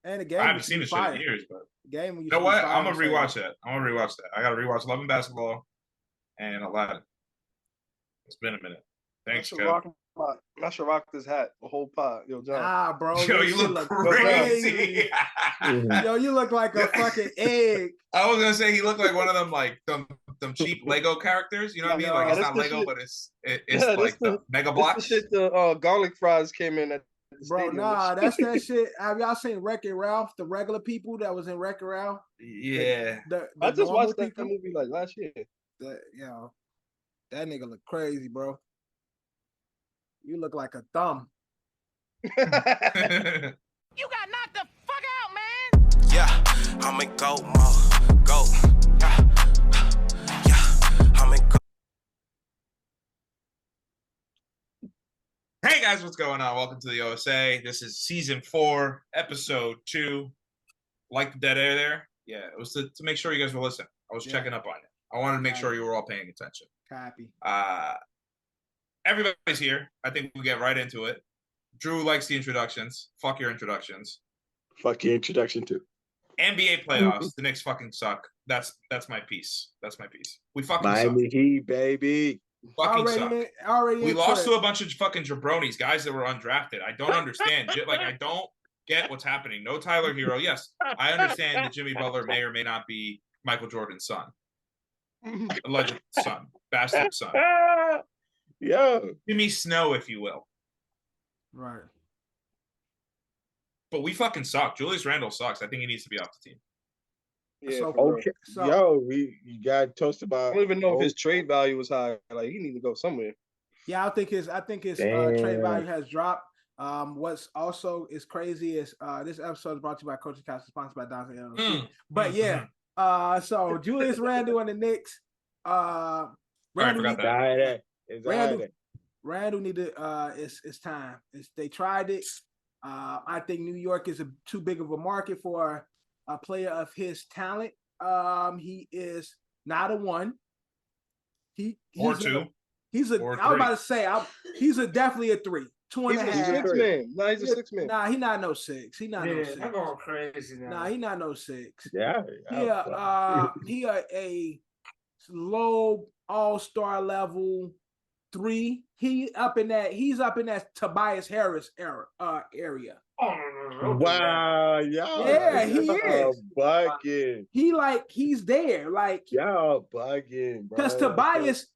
And the game I haven't seen the shit in years, but game. You know what? I'm gonna rewatch that. I gotta rewatch Love and Basketball and Aladdin. It's been a minute. Thanks, Kev. I should rock this hat, the whole pot. Yo, John. Ah, bro. Yo, you look crazy. Yo, you look like a fucking egg. I was gonna say he looked like one of them like them cheap Lego characters. You know what I mean? Like it's not Lego, but it's like the Mega Blocks. This the garlic fries came in at the bro. stadium. Nah, that's that shit. Have y'all seen Wreck-It Ralph? The regular people that was in Wreck-It Ralph. Yeah, I just watched that movie like last year. That nigga look crazy, bro. You look like a thumb. You got knocked the fuck out, man. Yeah, I'm in go mode. Go. Yeah, I'm in go. Hey guys, what's going on? Welcome to the OSA. This is season 4, episode 2. Like the dead air there? Yeah, it was to make sure you guys were listening. I was checking up on it. I wanted to make sure you were all paying attention. Copy. Everybody's here. I think we'll get right into it. Drew likes the introductions. Fuck your introductions. Fuck your introduction too. NBA playoffs. The Knicks fucking suck. That's my piece. That's my piece. We fucking Miami suck. Heat, baby. Fucking suck. We lost to a bunch of fucking jabronis, guys that were undrafted. I don't understand. I don't get what's happening. No Tyler Hero. Yes, I understand that Jimmy Butler may or may not be Michael Jordan's son. Alleged son. Bastard son. Yeah. Jimmy Snow, if you will. Right. But we fucking suck. Julius Randle sucks. I think he needs to be off the team. Yeah. Okay. You got toast about. I don't even know if his trade value was high. Like he need to go somewhere. Yeah, I think his trade value has dropped. What's also is crazy is this episode is brought to you by Coaching Couch, sponsored by Dante LLC. But yeah, so Julius Randle and the Knicks. Randle needed it's time. They tried it. I think New York is too big of a market for a player of his talent. He is not a 1. He's or 2. He's a. I was about to say he's definitely a 3. 2.5. He's a 6 man. Nah, he's a 6 man. Nah, he not no 6. He not no 6. I'm going crazy now. Nah, he not no 6. Yeah. He a low all-star level 3. He's up in that Tobias Harris area. Oh, no. Wow, yeah, he is bugging. He's there, like y'all bugging, bro. Because Tobias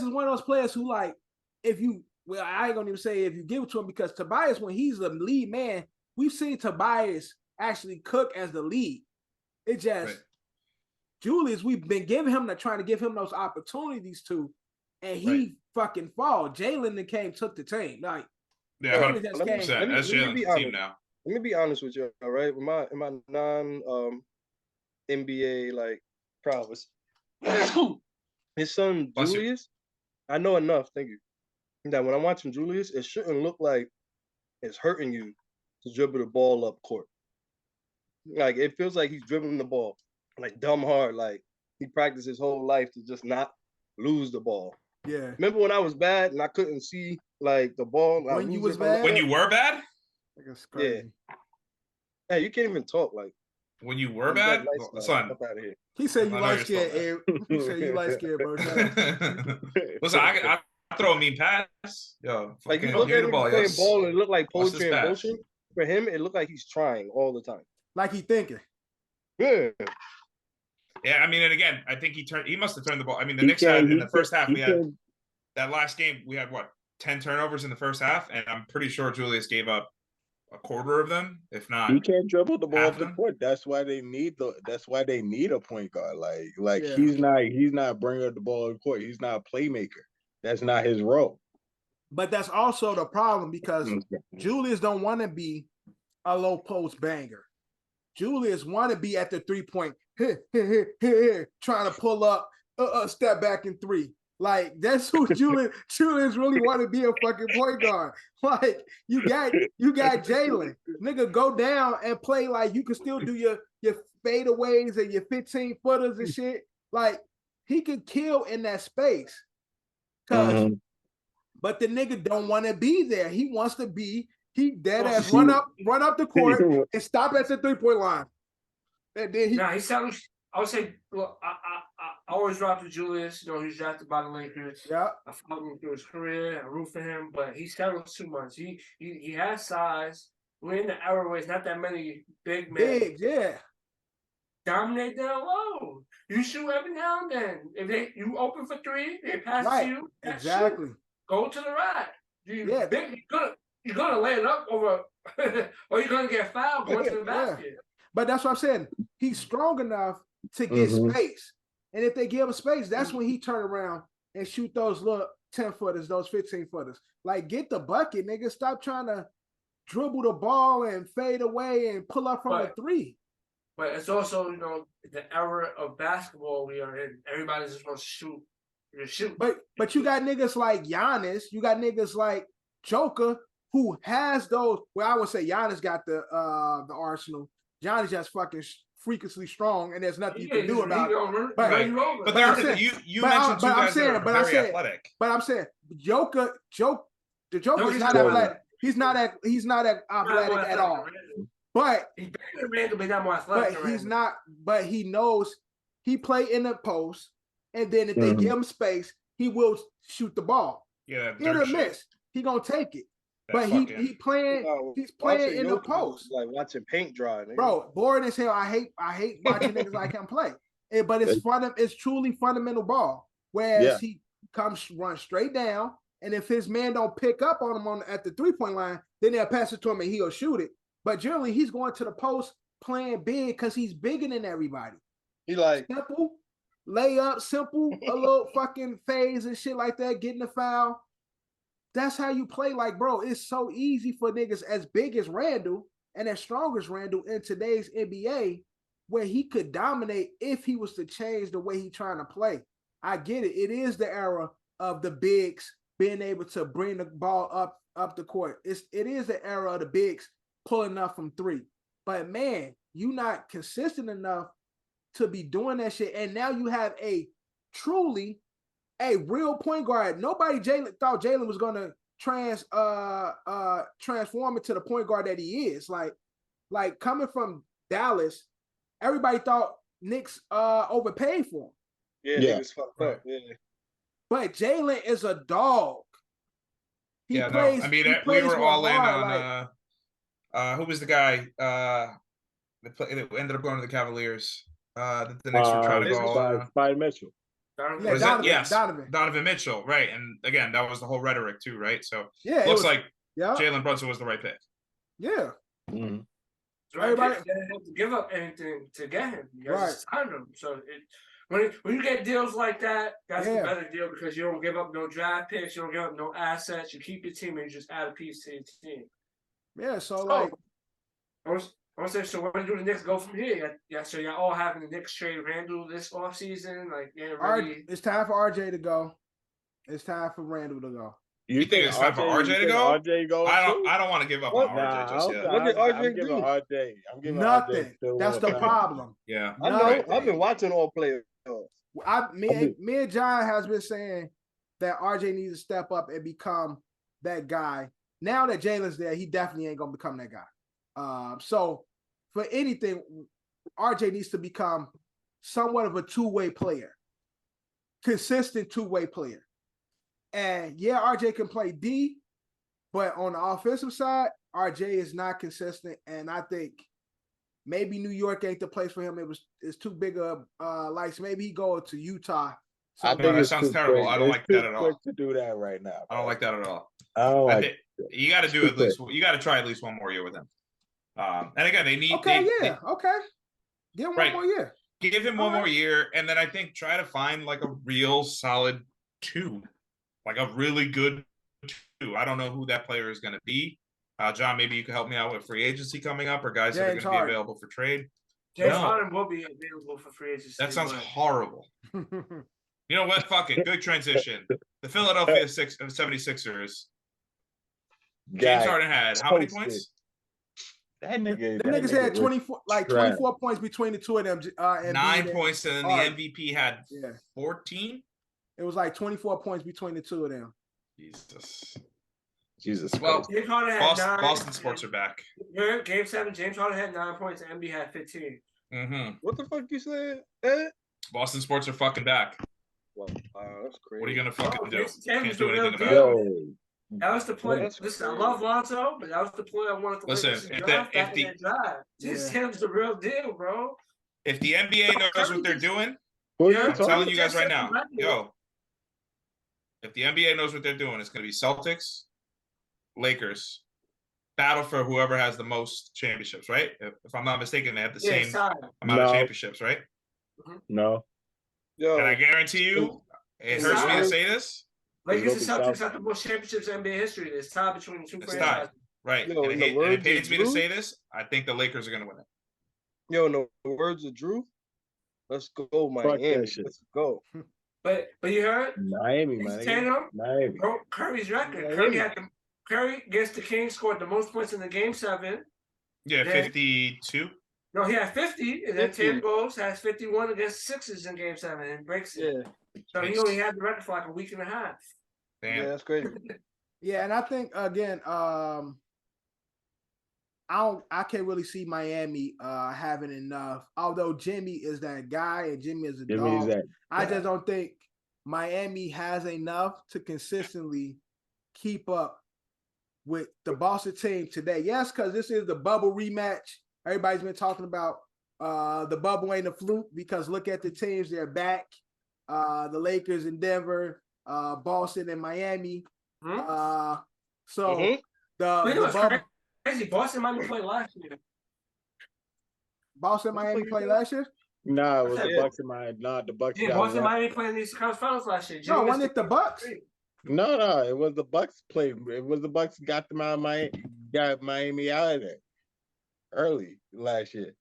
is one of those players who, like, I ain't gonna even say if you give it to him, because Tobias, when he's the lead man, we've seen Tobias actually cook as the lead. It just right. Julius, we've been trying to give him those opportunities to, and he fucking fall. Jalen took the team. Like, yeah, 100%. That's Jalen's team now. Let me be honest with you, all right? In my non NBA like prowess, his son Julius, I know enough. Thank you. That when I'm watching Julius, it shouldn't look like it's hurting you to dribble the ball up court. Like it feels like he's dribbling the ball like dumb hard. Like he practiced his whole life to just not lose the ball. Yeah. Remember when I was bad and I couldn't see like the ball? When you was bad? When you were bad? Yeah. Hey, you can't even talk like. When you were bad? Son. Up out of here. He said you light scared, Abe. He said you light scared, bro. Listen, I throw a mean pass. Yo, like you look at him playing ball and it looked like poetry and motion. For him, it looked like he's trying all the time. Like he thinking. Yeah. Yeah, I mean, and again, I think he must have turned the ball. I mean, the Knicks had in the first half, we had that last game, we had 10 turnovers in the first half, and I'm pretty sure Julius gave up a quarter of them, if not. He can't dribble the ball off the court. That's why they need a point guard. Like yeah. he's not bringing up the ball to the court. He's not a playmaker. That's not his role. But that's also the problem, because Julius don't want to be a low post banger. Julius want to be at the 3-point, trying to pull up, step back in 3. Like that's who Julius really want to be, a fucking point guard. Like you got Jalen, nigga, go down and play like you can still do your fadeaways and your 15-footers and shit. Like he could kill in that space. But the nigga don't want to be there. He wants to be He dead ass run up the court and stop at the 3-point line. And then he sounded. I would say, look, I always rock with Julius. You know, he's drafted by the Lakers. Yeah, I followed him through his career. I root for him, but he settles too much. He has size. We're in the era where it's not that many big men. yeah. Dominate down low. You shoot every now and then. If you open for three, they pass it to you. Exactly. Shoot. Go to the right. You're gonna lay it up over, or you're gonna get fouled going to the basket. But that's what I'm saying. He's strong enough to get space, and if they give him space, that's when he turn around and shoot those little 10-footers, those 15-footers. Like, get the bucket, nigga. Stop trying to dribble the ball and fade away and pull up from a three. But it's also, you know, the era of basketball we are in. Everybody's just supposed to shoot. Shoot. But you got niggas like Giannis. You got niggas like Joker who has those. Well, I would say Giannis got the arsenal. Giannis just fucking freakishly strong, and there's nothing you can do about it. But you mentioned two guys that are very athletic. But I'm saying the Joker's not athletic. He's not athletic at all. But he's better than Randall, but not more athletic. But he's not. But he knows he play in the post, and then if they give him space, he will shoot the ball. Yeah, hit or miss, he gonna take it. But he's playing in the post, like watching paint dry. Nigga. Bro, boring as hell. I hate watching niggas like him play. But it's truly fundamental ball. Whereas he run straight down, and if his man don't pick up on him at the 3-point line, then they'll pass it to him and he'll shoot it. But generally, he's going to the post playing big because he's bigger than everybody. He like simple layup, simple a little fucking phase and shit like that, getting the foul. That's how you play. Like, bro, it's so easy for niggas as big as Randall and as strong as Randall in today's NBA, where he could dominate if he was to change the way he's trying to play. I get it. It is the era of the bigs being able to bring the ball up the court. It is the era of the bigs pulling up from three. But man, you not consistent enough to be doing that shit. And now you have a real point guard. Nobody thought Jalen was gonna transform into the point guard that he is. Like coming from Dallas, everybody thought Knicks overpaid for him. Yeah. Niggas fucked up. Yeah. But Jalen is a dog. We were all in on who was the guy that ended up going to the Cavaliers that the Knicks were trying to go by Mitchell. Donovan Mitchell, right? And again, that was the whole rhetoric too, right? So it looks like Jalen Brunson was the right pick. Yeah. Mm-hmm. Everybody didn't have to give up anything to get him. You guys just signed him. So when you get deals like that, that's the better deal because you don't give up no draft picks, you don't give up no assets, you keep your team and you just add a piece to your team. Yeah, so like I want to say, so where do the Knicks go from here? Yeah, so y'all all having the Knicks trade Randall this offseason? Like, it's time for RJ to go. It's time for Randall to go. You think it's time for RJ to go? RJ go? I don't want to give up on RJ just yet. What did RJ I'm giving RJ. I'm giving nothing. RJ That's the problem. Yeah, I know. I've been watching all players. Me and John has been saying that RJ needs to step up and become that guy. Now that Jalen's there, he definitely ain't gonna become that guy. So for anything, RJ needs to become somewhat of a two-way player, consistent two-way player. And yeah, RJ can play D, but on the offensive side, RJ is not consistent. And I think maybe New York ain't the place for him. It's too big of lights. Maybe he go to Utah. I think that sounds terrible. I don't like that at all. To do that right now. I don't like that at all. I don't like. You got to do at least. You got to try at least one more year with him. And again, they need. Okay. Give him one more year. Give him one more year, and then I think try to find like a real solid two, like a really good two. I don't know who that player is going to be. John, maybe you could help me out with free agency coming up or guys that are going to be available for trade. James Harden will be available for free agency. That sounds horrible. You know what? Fuck it. Good transition. The Philadelphia 76ers. James Harden had how many points? That niggas had 24 points between the two of them. 9 points, and then the MVP had 14. It was like 24 points between the two of them. Jesus. Jesus Well, Christ. James Harden had 9. Boston sports are back. Game 7, James Harden had 9 points, and Embiid had 15. Mm-hmm. What the fuck you said, Ed? Boston sports are fucking back. Wow, that's crazy. What are you gonna fucking do? Can't do anything about it. Yo, that was the play. That's Listen, I crazy. love Lonzo, but that was the play I wanted to Listen, if the drive. This Tim's the real deal, bro. if the NBA knows what they're doing, who Yeah, you I'm talking? telling you guys right now, Right. yo. If the NBA knows what they're doing, it's gonna be Celtics, Lakers, battle for whoever has the most championships, right? If I'm not mistaken, they have the same amount of championships, right? No. Yo, And I guarantee you, it hurts me to say this. Lakers and Celtics have the most championships in NBA history. It's tied between the two franchises. Right. Yo, and it pains me to say this. I think the Lakers are going to win it. Yo, in the words of Drew, let's go, Miami. Let's go. But you heard? Miami. Bro, Curry's record. Curry against the Kings scored the most points in the game 7. Yeah, 52. No, he had 50, and then Tim goes has 51 against Sixers in game 7 and breaks it. Yeah. So he only had the record for like a week and a half. Damn. Yeah, that's crazy. Yeah, and I think again, I can't really see Miami having enough. Although Jimmy is that guy and Jimmy is a dog, I just don't think Miami has enough to consistently keep up with the Boston team today. Yes, because this is the bubble rematch. Everybody's been talking about the bubble ain't a fluke because look at the teams, they're back. The Lakers in Denver, Boston and Miami. The bubble. Crazy. Boston Miami played last year. Boston Miami played last year? No, it was the Bucks and Miami. No, the Bucks. Yeah, Boston Miami playing these conference finals last year. No, wasn't it the Bucks? No, it was the Bucks played. It was the Bucks got them out of Miami, got Miami out of there early last year.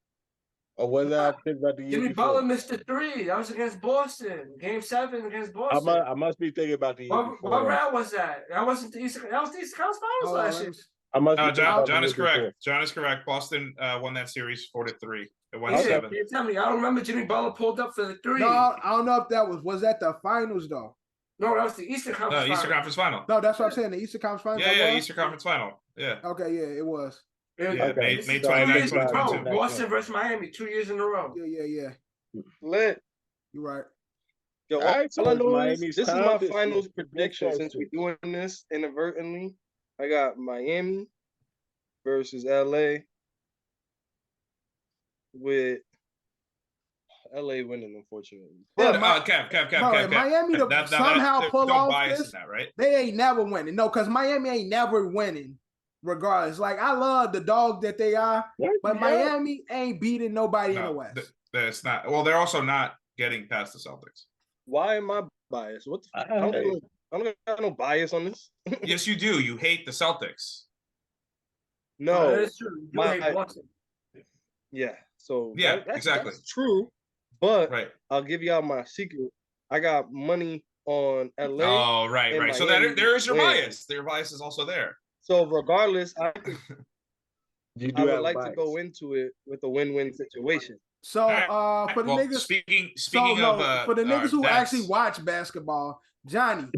Or was that about the year Jimmy before? Butler missed the 3. That was against Boston. Game 7 against Boston. I must be thinking about the year before. What round was that? That wasn't the Eastern. That was the Eastern Conference Finals last year. John is correct. John is correct. Boston won that series 4-3. It went 7. You tell me. I don't remember Jimmy Butler pulled up for the 3. No, I don't know if that was that the finals though. No, that was the Eastern Conference. No, Eastern Conference Final. No, that's what I'm saying. The Eastern Conference Final. Yeah, Eastern Conference Final. Yeah. Okay, yeah, it was. Yeah, May 29, 2022. Boston versus Miami, 2 years in a row. Yeah. Lit. You're right. Yo, all I know is this is my finals prediction since we're doing this inadvertently. I got Miami versus LA with LA winning, unfortunately. But Cap. Miami somehow pull off this. That, right? They ain't never winning. No, because Miami ain't never winning. Regardless, like I love the dog that they are, but Miami ain't beating nobody in the West. That's not. Well, they're also not getting past the Celtics. Why am I biased? What? I don't got no bias on this. Yes, you do. You hate the Celtics. No, that is true. You hate Boston. Yeah. So exactly. That's true. But right. I'll give y'all my secret. I got money on LA. Oh, right. So there is your bias. Your bias is also there. So regardless, I would like bias to go into it with a win-win situation. So for the niggas speaking of for the niggas who actually watch basketball, Johnny,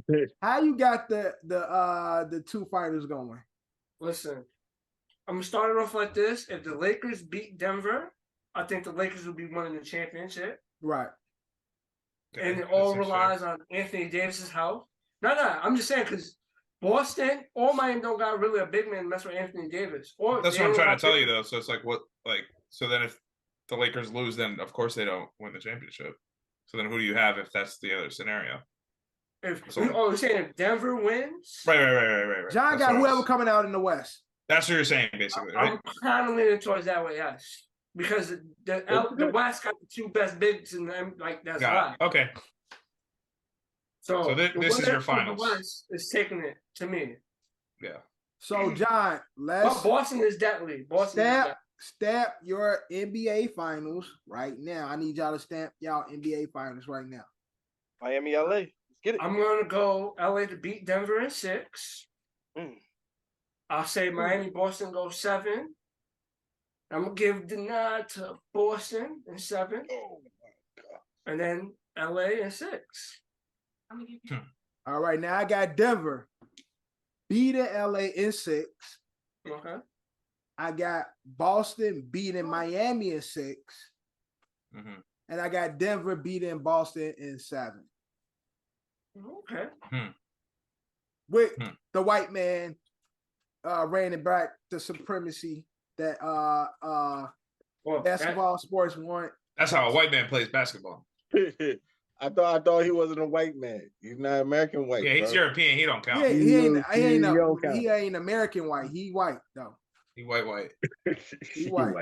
how you got the 2 fighters going? Listen, I'm gonna start it off like this. If the Lakers beat Denver, I think the Lakers will be winning the championship. Right. And it all relies on Anthony Davis's health. No, I'm just saying because Boston or Miami don't got really a big man to mess with Anthony Davis. That's what I'm trying to tell you, though. So it's like, so then if the Lakers lose, then of course they don't win the championship. So then who do you have if that's the other scenario? You're saying if Denver wins? Right. John got whoever coming out in the West. That's what you're saying, basically, right? I'm kind of leaning towards that way, yes. Because the West got the 2 best bigs, and that's right. Okay. So this is your finals. The West is taking it to me. Yeah. So John, Boston is deadly. Stamp your NBA finals right now. I need y'all to stamp y'all NBA finals right now. Miami, LA. Let's get it. I'm gonna go LA to beat Denver in 6. I'll say Miami, Boston go 7. I'm gonna give the nod to Boston in 7. Oh my God. And then LA in 6. All right, now I got Denver beating LA in 6. Okay. I got Boston beating Miami in 6. Mm-hmm. And I got Denver beating Boston in 7. Okay. With the white man reigning back the supremacy that basketball sports want. That's how a white man plays basketball. I thought he wasn't a white man. He's not American white. Yeah, he's European. He don't count. He ain't American white. He white though. He white. He white.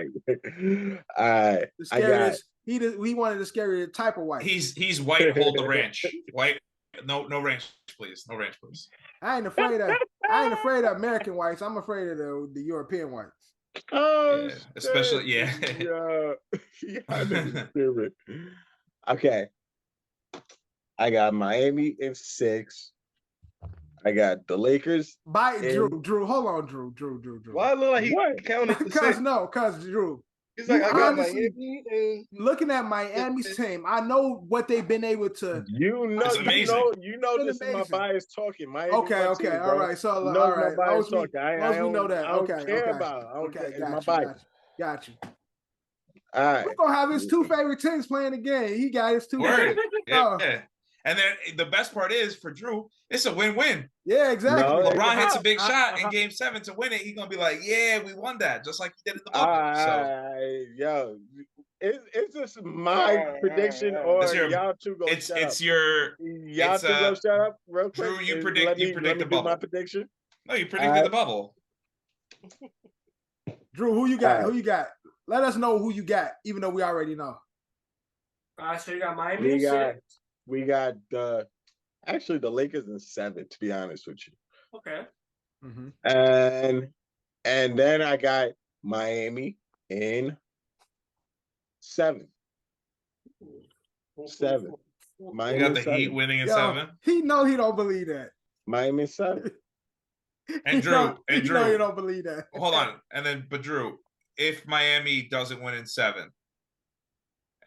All right. The scariest. He wanted the scariest type of white. He's white. Hold the ranch. White. No ranch, please. No ranch, please. I ain't afraid of American whites. I'm afraid of the European whites. Oh, yeah, especially yeah. Okay. I got Miami in 6. I got the Lakers. Drew. Hold on, Drew. Why look like he counted? Because Drew. He's like, I got Miami. And... Looking at Miami's team, I know what they've been able to. You know this is my bias talking. Miami okay, all right. So all right, we know that. Okay, got you. All right, we're gonna have his 2 favorite teams playing the game. He got his 2 favorite. Yeah. And then the best part is for Drew, it's a win-win. Yeah, exactly. LeBron hits a big shot in Game 7 to win it. He's gonna be like, "Yeah, we won that," just like he did in the bubble. Yo, is this my prediction or y'all two go? Y'all two go shut up real quick. Drew, you predict the bubble. My prediction. No, you predicted the bubble. Drew, who you got? Who you got? Let us know who you got, even though we already know. So you got Miami. We got actually the Lakers in 7, to be honest with you. Okay. Mm-hmm. And then I got Miami in 7. 7. Miami got the 7. Heat winning in 7. He don't believe that. Miami 7. And Drew, you don't believe that. Hold on, but Drew, if Miami doesn't win in 7,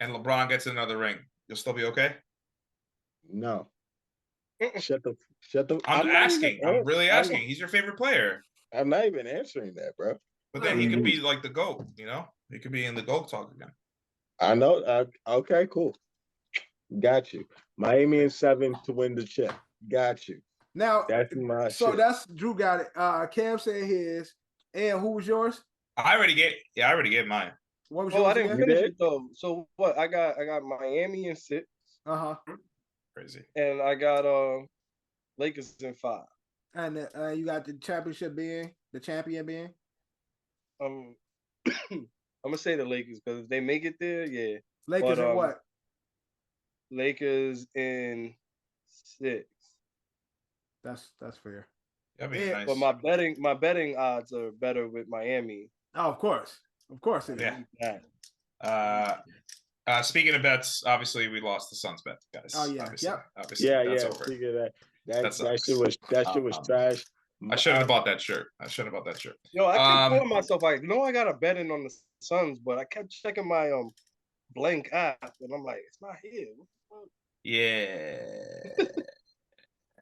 and LeBron gets another ring, you'll still be okay? No. Shut the. I'm asking. I'm really asking. He's your favorite player. I'm not even answering that, bro. But then he could be like the GOAT, you know? He could be in the GOAT talk again. I know. Okay, cool. Got you. Miami in 7 to win the chip. Got you. Now, that's my that's Drew got it. Cam said his. And who was yours? I already gave mine. What was yours? I didn't finish it though. So what? I got Miami in 6. Crazy. And I got Lakers in 5. And you got the champion being? I'm gonna say the Lakers because if they make it there, yeah. Lakers in what? Lakers in 6. That's fair. Nice. But my betting odds are better with Miami. Oh, of course it is. Yeah. Speaking of bets, obviously we lost the Suns bet, guys. Oh yeah, obviously, that's over. Speaking of that shit was trash. I shouldn't have bought that shirt. Yo, I kept telling myself, I got a betting on the Suns, but I kept checking my blank app, and I'm like, it's not here. Yeah,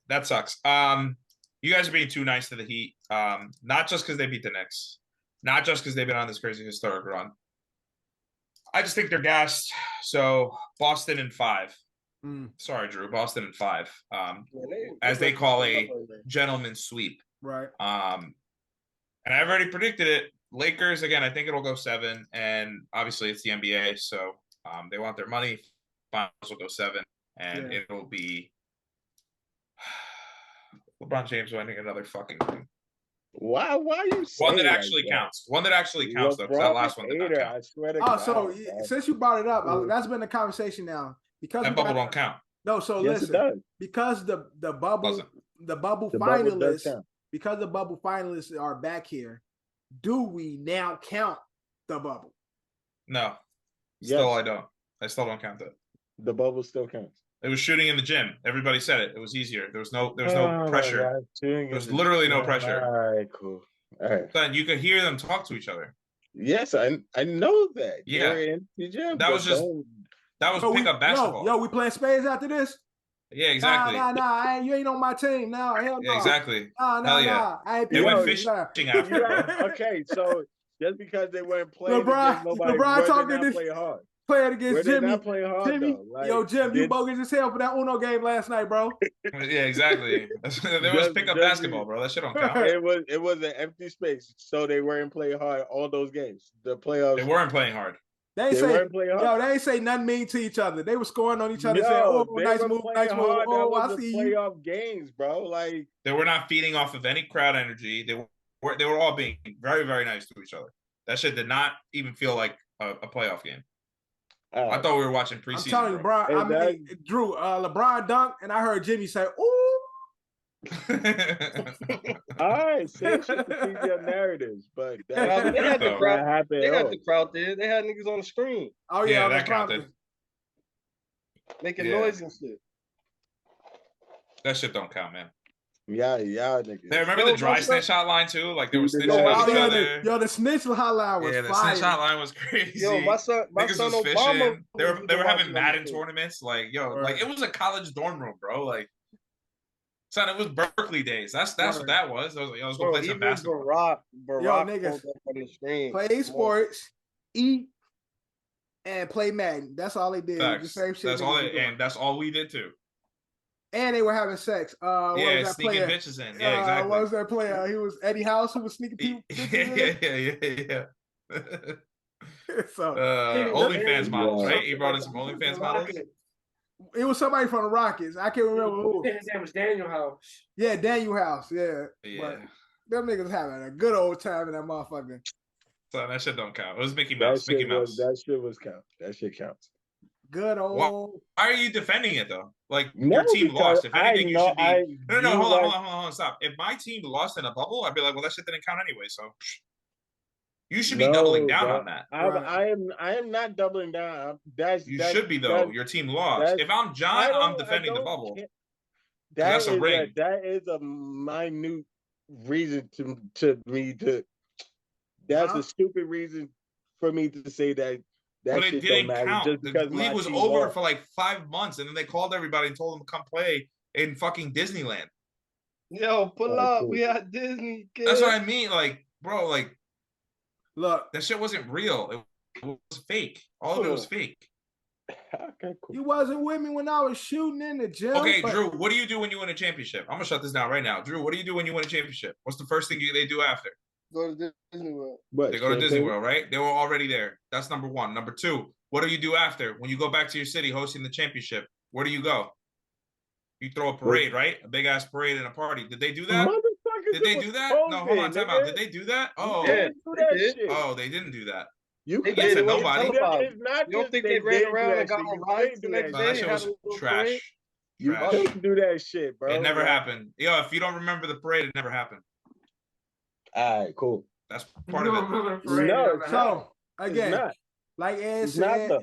that sucks. You guys are being too nice to the Heat. Not just because they beat the Knicks, not just because they've been on this crazy historic run. I just think they're gassed. So Boston in 5. Sorry, Drew. Boston in 5. As they call a gentleman's sweep. Right. And I've already predicted it. Lakers again. I think it'll go 7. And obviously it's the NBA, so they want their money. Finals will go 7, and it'll be LeBron James winning another fucking thing. Why you one that actually counts? One that actually counts, though, because that last one did not count. I swear to God, so since you brought it up, that's been the conversation now. Because that bubble don't count. No, so listen, because the bubble finalists, because the bubble finalists are back here, do we now count the bubble? No. Still, I don't. I still don't count that. The bubble still counts. It was shooting in the gym. Everybody said it. It was easier. There was no pressure. There was literally no pressure. All right, cool. All right. Then you could hear them talk to each other. Yes, I know that. Yeah. In the gym, that was pickup basketball. Yo, we playing spades after this? Yeah, exactly. Nah, you ain't on my team. No, hell no. Yeah, exactly. Nah. I ain't they went fishing after, bro. Okay, so just because they weren't playing against nobody, LeBron talking not this, play hard. Playing against Jimmy. Not playing hard, Jimmy, though. Like, yo, Jim, you bogus as hell for that Uno game last night, bro. Yeah, exactly. There was pickup basketball, bro. That shit don't count. It was an empty space, so they weren't playing hard all those games. The playoffs. They weren't playing hard. They ain't say nothing mean to each other. They were scoring on each other. Saying, "Oh, nice move, nice move." Oh, I see you. Playoff games, bro. Like they were not feeding off of any crowd energy. They were all being very, very nice to each other. That shit did not even feel like a playoff game. I thought we were watching preseason. I'm telling you, bro. Drew, LeBron dunked, and I heard Jimmy say, "Ooh." All right, say shit to feed your narratives, but they had the crowd. They had the crowd there. They had niggas on the screen. Oh yeah, that counted. Making noise and shit. That shit don't count, man. Yeah, niggas. Hey, remember the dry snitch hotline too? Like they were snitching on each other. Yo, the snitch hotline was fire. The snitch hotline was crazy. Yo, my son was Obama. Fishing. They were having Madden tournaments. Like, like it was a college dorm room, bro. Like, son, it was Berkeley days. That's what that was. I was going to play some basketball. Barack niggas, on the screen. Play sports, eat, and play Madden. That's all they did. The same shit. That's all we did too. And they were having sex. Sneaking bitches in. Yeah, exactly. What was that player? He was Eddie House who was sneaking people. Yeah. So OnlyFans models, right? He brought in some OnlyFans models. It was somebody from the Rockets. I can't remember who. His name was Daniel House. Yeah, Daniel House. Yeah. Yeah. But them niggas having a good old time in that motherfucker. So that shit don't count. It was Mickey Mouse. That shit was count. That shit counts. Good old. Why are you defending it though? Like your team lost. If anything, you should be. No. Hold on. Stop. If my team lost in a bubble, I'd be like, well, that shit didn't count anyway. So you should be doubling down on that. I am not doubling down. You should be though. Your team lost. If I'm John, I'm defending the bubble. That's a ring. That is a minute reason to me to. That's a stupid reason for me to say that. But it didn't count. Just the league was over for like 5 months, and then they called everybody and told them to come play in fucking Disneyland. Yo, pull up. We at Disney. Kid. That's what I mean. Like, bro, like, look, that shit wasn't real. It was fake. All of it was fake. Okay, cool. You wasn't with me when I was shooting in the gym. Okay, Drew, what do you do when you win a championship? I'm gonna shut this down right now. Drew, what do you do when you win a championship? What's the first thing they do after? Go to Disney World. They go to Disney World, right? They were already there. That's number one. Number two, what do you do after? When you go back to your city hosting the championship, where do you go? You throw a parade, right? A big ass parade and a party. Did they do that? Did they do that? No, hold on, time out. Did they do that? Oh, oh, they didn't do that. You said nobody. You don't think they ran around and got on rides the next day? That shit was trash. You couldn't do that shit, bro. It never happened. Yo, if you don't remember the parade, it never happened. All right, cool. That's part of it. No, so again, like Ed said,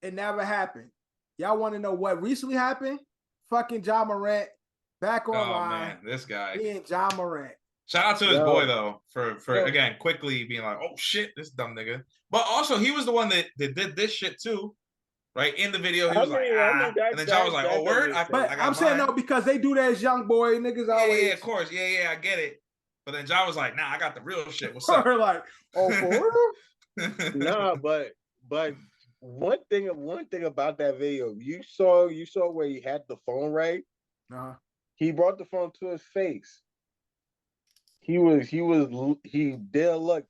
it never happened. Y'all want to know what recently happened? Fucking Ja Morant back online. Oh man, this guy. Me and Ja Morant. Shout out to his boy though for again quickly being like, oh shit, this dumb nigga. But also he was the one that did this shit too. Right in the video, he was and then Ja was like, "Oh, word." I'm saying no because they do that as young boy niggas always. Yeah, of course, yeah, I get it. But then Ja was like, "Nah, I got the real shit." What's up? Like, oh, for real? Nah, but one thing about that video, you saw where he had the phone right. He brought the phone to his face. He did look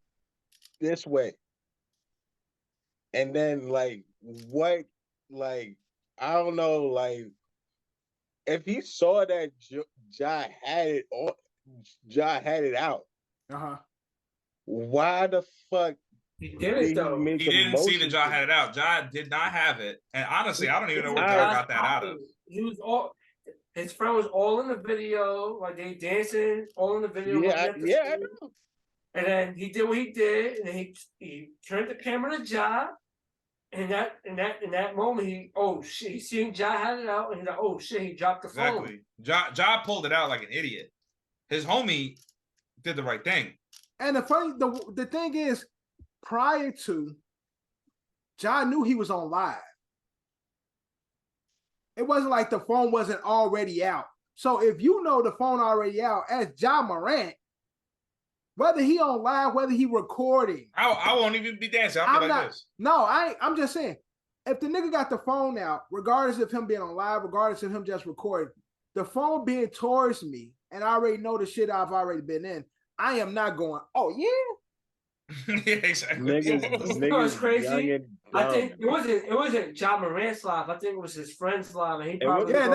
this way, and then like what, like I don't know, like if he saw that Ja had it on. Ja had it out. Why the fuck? He did it though. He didn't see that Ja had it out. Ja did not have it, and honestly, I don't even know where Ja got that out of. He was all. His friend was all in the video, like they dancing, all in the video. Yeah, I know. And then he did what he did, and then he turned the camera to Ja. And in that moment, he seen Ja had it out, and he's like, oh shit, he dropped the phone. Exactly. Ja pulled it out like an idiot. His homie did the right thing. And the thing is, prior to, Ja knew he was on live. It wasn't like the phone wasn't already out. So if you know the phone already out, as Ja Morant, whether he on live, whether he recording, I won't even be dancing. I'll be like this. No, I'm just saying, if the nigga got the phone out, regardless of him being on live, regardless of him just recording, the phone being towards me, and I already know the shit I've already been in, I am not going, oh yeah. Yeah, exactly. Niggas crazy. I think it wasn't Ja Morant's live. I think it was his friend's live, and he probably it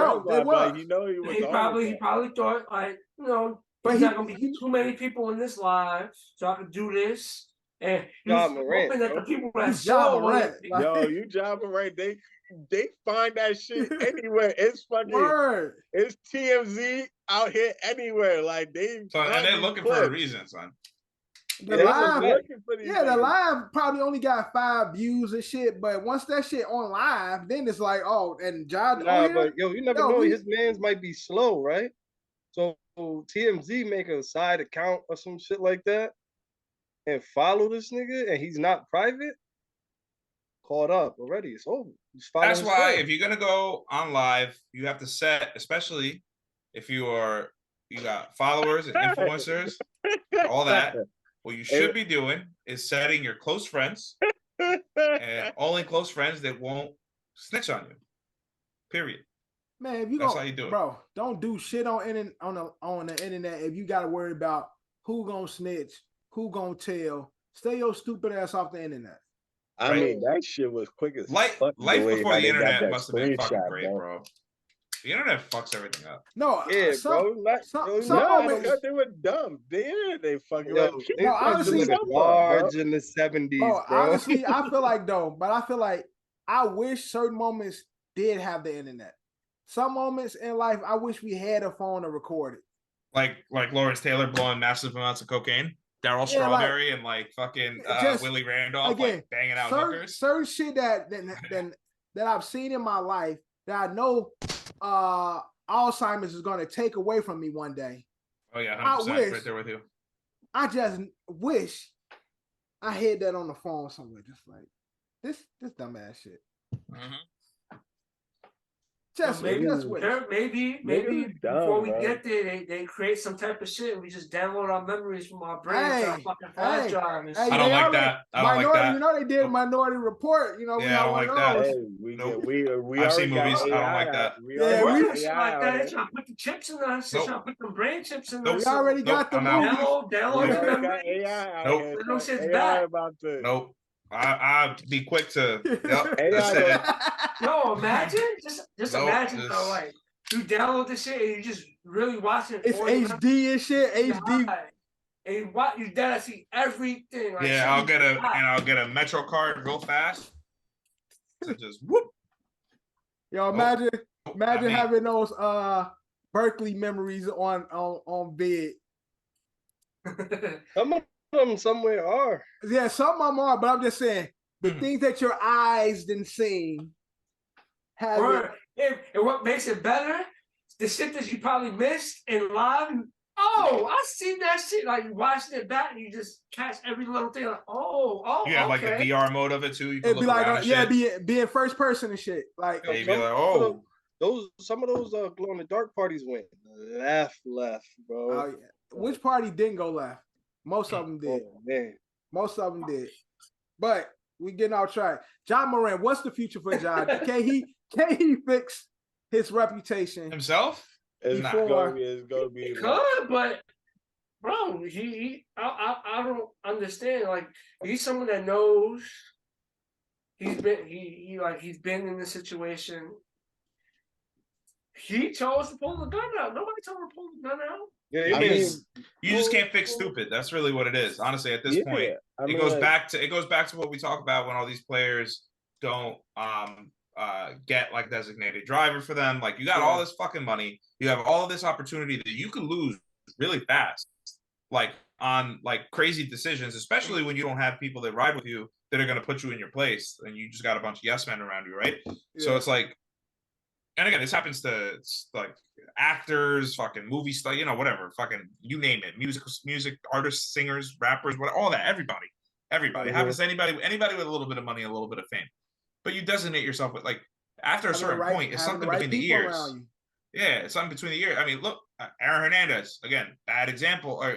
was. You know he probably thought like, you know, but not gonna be too many people in this live, so I could do this. And Ja Morant, hoping that the people that saw Morant, yo, you Ja Morant, they find that shit anywhere. It's fucking it's TMZ out here anywhere. Like and they're looking for a reason, son. The live probably only got 5 views and shit, but once that shit on live, then it's like, oh, and John. But you never know. His mans might be slow, right? So TMZ make a side account or some shit like that and follow this nigga, and he's not private. Caught up already. It's over. That's why if you're gonna go on live, you have to set, especially if you got followers and influencers, all that. What you should be doing is setting your close friends and only close friends that won't snitch on you. Period. Man, if you that's how you do it, bro. Don't do shit on the internet if you got to worry about who gonna snitch, who gonna tell. Stay your stupid ass off the internet. I mean, that shit was quick as life before the internet must have been fucking great, bro. The internet fucks everything up. No, yeah, bro. Because they were dumb. The internet, they fucking honestly, large in the 70s, bro. Honestly, I feel like I wish certain moments did have the internet. Some moments in life, I wish we had a phone to record it. Like Lawrence Taylor blowing massive amounts of cocaine. Daryl Strawberry and fucking Willie Randolph banging out hookers. Certain shit that I've seen in my life that I know Alzheimer's is going to take away from me one day. Oh yeah, 100% right there with you. I just wish I had that on the phone somewhere, just like this dumbass shit. Mm-hmm. Maybe before we get there, they create some type of shit and we just download our memories from our brains to our fucking flash drive. I don't like that. You know they did Minority Report. You know, I don't like that. I've seen movies. I don't like that. We like that. They trying to put the chips in there. They trying to put them brain chips in there. We already got the movie. Download the memories. Nope. Nope. I'd be quick to. No, imagine, just imagine though, like you download this shit and you just really watch it. It's HD and shit. HD. And you gotta see everything. Like, yeah, I'll get a Metro card real fast. So just whoop. Yo, imagine having those Berkeley memories on bed. Some of them somewhere are. Yeah, some of them are, but I'm just saying the things that your eyes didn't see. And what makes it better, the shit that you probably missed in live. Oh, I seen that shit. Like you watched it back and you just catch every little thing. Like, you have like the VR mode of it too. You can it'd be like, be in first person and shit. Like, yeah, you'd be like, some of those glow in the dark parties went left, bro. Oh yeah. Which party didn't go left? Most of them did. Oh, man. Most of them did. But we getting off track. Ja Morant, what's the future for Ja? Can he fix his reputation himself? It's gonna be. He could, but bro, I don't understand. Like he's someone that knows. He's been in this situation. He chose to pull the gun out. Nobody told him to pull the gun out. Yeah, you just can't fix stupid. That's really what it is. Honestly, at this point, it goes back to what we talk about when all these players don't get like designated driver for them. Like you got all this fucking money, you have all of this opportunity that you can lose really fast, like on like crazy decisions, especially when you don't have people that ride with you that are going to put you in your place, and you just got a bunch of yes men around you, right? Yeah. So it's like, and again, this happens to like actors, fucking movie stuff, whatever, fucking you name it, music artists, singers, rappers, all that, everybody. It happens to anybody with a little bit of money, a little bit of fame. But you designate yourself with like after a certain point, it's something between the ears. Yeah, it's something between the ears. I mean, look, Aaron Hernandez, again, bad example. Or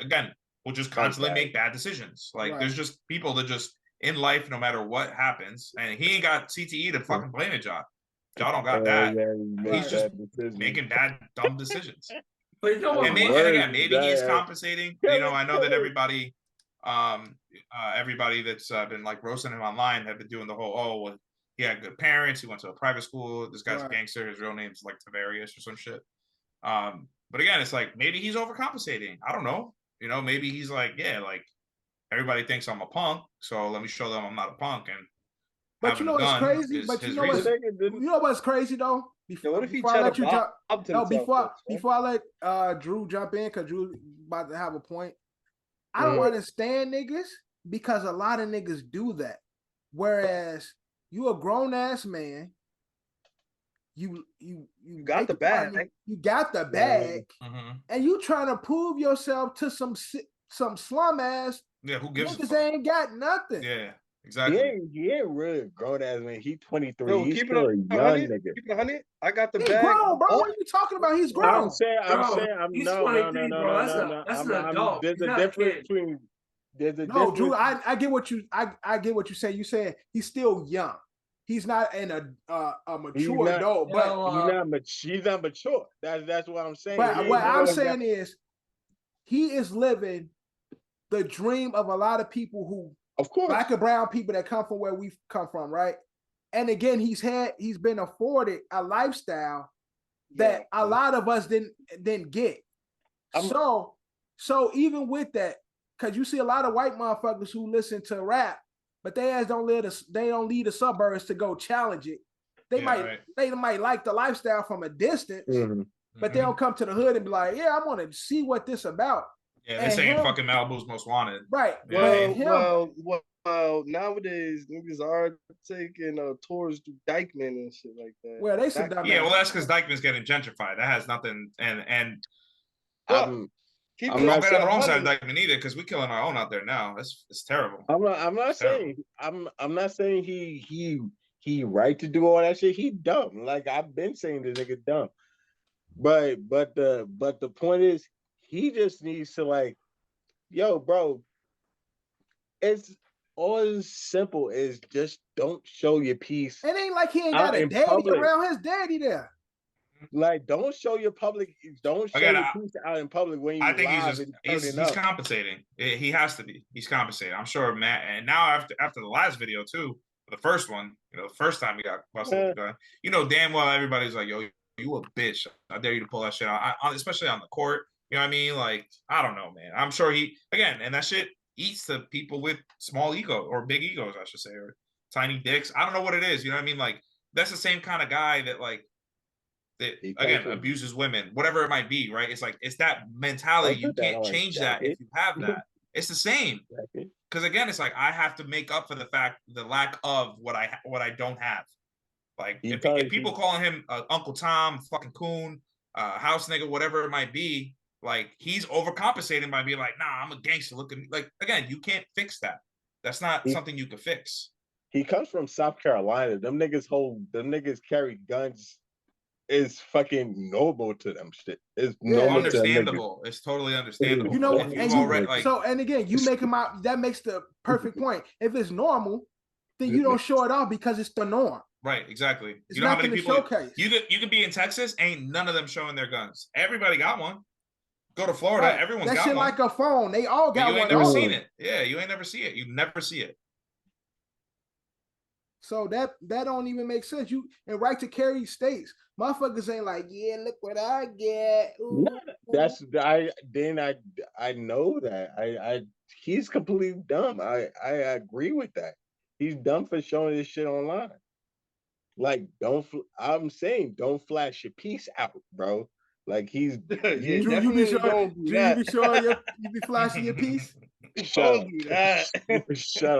again, will just constantly make bad decisions. Like there's just people that just in life, no matter what happens, and he ain't got CTE to fucking blame it, Ja. Ja don't got that. He's just making bad, dumb decisions. But you know what? And again, maybe he's compensating. You know, I know that everybody that's been like roasting him online have been doing the whole, well, he had good parents, he went to a private school, this guy's a gangster, his real name's like Tavarius or some shit. But again, it's like maybe he's overcompensating. I don't know. You know, maybe he's like, yeah, like everybody thinks I'm a punk, so let me show them I'm not a punk. And but you know what's crazy? But you know what's crazy though? Before I let you jump, before I let Drew jump in, because Drew about to have a point. I don't understand niggas because a lot of niggas do that. Whereas you a grown ass man, you got the bag. Money, you got the bag, and you trying to prove yourself to some slum ass. Yeah, who gives niggas ain't got nothing. Yeah, exactly. He ain't really a grown ass man. He 23. Yo, he's still a young nigga. Keep it 100. I got the bag. He's grown, bro. What are you talking about? He's grown. I'm saying, no. That's an adult. There's a difference between. No, Drew. I get what you. I get what you say. You saying he's still young. He's not in a mature adult, but he's not mature. That's what I'm saying. But what I'm saying is, he is living the dream of a lot of people who, of course, black and brown people that come from where we've come from, right? And again, he's been afforded a lifestyle that a lot of us didn't get. So even with that, because you see a lot of white motherfuckers who listen to rap, but they don't leave the suburbs to go challenge it. They might like the lifestyle from a distance, but they don't come to the hood and be like, yeah, I want to see what this about. Yeah, this ain't fucking Malibu's Most Wanted. Right. Yeah. Well, nowadays niggas are taking tours to Dykeman and shit like that. Well, they said yeah, well, that's because Dykeman's getting gentrified. That has nothing. And I'm not going on the wrong side of Dykeman either, because we're killing our own out there now. It's terrible. I'm not saying he right to do all that shit. He dumb. Like I've been saying, the nigga dumb. But the point is, he just needs to like, yo, bro. It's all as simple as just don't show your piece. It ain't like he ain't got a daddy around his daddy there. Like, don't show your public. Don't show your piece out in public when you. I think he's compensating. He has to be. He's compensating. I'm sure Matt. And now after the last video too, the first one, the first time he got busted with the gun, damn well everybody's like, yo, you a bitch. I dare you to pull that shit out, especially on the court. You know what I mean? Like, I don't know, man. I'm sure and that shit eats the people with small ego or big egos, I should say, or tiny dicks. I don't know what it is. You know what I mean? Like, that's the same kind of guy that abuses women, whatever it might be, right? It's like, it's that mentality. You can't change that if you have that. It's the same. Because again, it's like, I have to make up for the lack of what I don't have. Like, if people calling him Uncle Tom, fucking coon, house nigga, whatever it might be, like, he's overcompensating by being like, nah, I'm a gangster. Look at me. Like, again, you can't fix that. That's not something you can fix. He comes from South Carolina. Them niggas carry guns. Is fucking noble to them shit. It's understandable. It's totally understandable. You know, and again, you make him out. That makes the perfect point. If it's normal, then you don't show it off because it's the norm. Right, exactly. It's you know how many people showcase. You could be in Texas, ain't none of them showing their guns. Everybody got one. Go to Florida, everyone's got one. That shit like a phone. They all got one. You ain't never seen it. Yeah, you ain't never see it. You never see it. So that don't even make sense. You and right to carry states. Motherfuckers ain't like, yeah, look what I get. Ooh. I know that. He's completely dumb. I agree with that. He's dumb for showing this shit online. Like, I'm saying don't flash your piece out, bro. Like, he's you be flashing your piece? Shut up,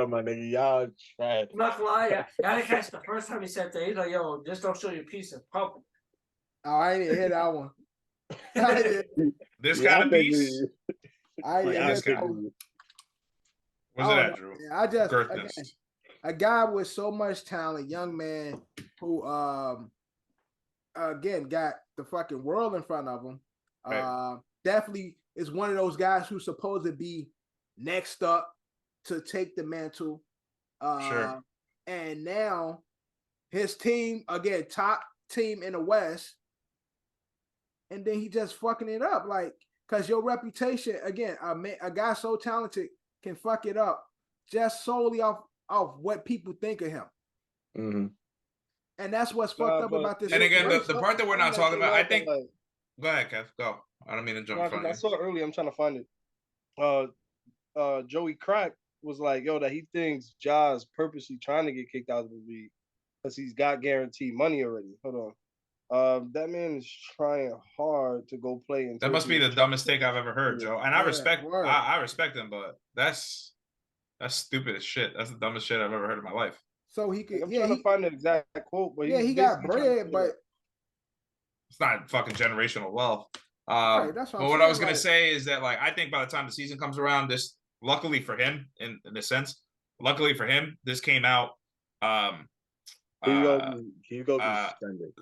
my nigga. Y'all trash. I'm not gonna lie, I didn't catch the first time he said that. He's like, yo, just don't show your piece in public. Oh, I ain't even hear that one. This kind of piece. I ain't hear that one. What's that, Drew? I just, again, a guy with so much talent, young man, who again got the fucking world in front of him. Definitely is one of those guys who's supposed to be next up to take the mantle. Sure. And now his team, again, top team in the West, and then he just fucking it up. Like, because your reputation, again, a guy so talented can fuck it up just solely off what people think of him. Mm-hmm. And that's what's fucked up about this. And again, the part that we're not talking about, I think. Go ahead, Kev. Go. I don't mean to jump in front of you. I saw it earlier. I'm trying to find it. Joey Crack was like, yo, that he thinks Ja's purposely trying to get kicked out of the league because he's got guaranteed money already. Hold on. That man is trying hard to go play. In that must be the dumbest take I've ever heard, Joe. And I respect him, but that's stupid as shit. That's the dumbest shit I've ever heard in my life. So he could. I'm trying to find the exact quote, but he got bread, but it's not fucking generational wealth. Right, that's but what I was gonna say is that, like, I think by the time the season comes around, luckily for him, in a sense, this came out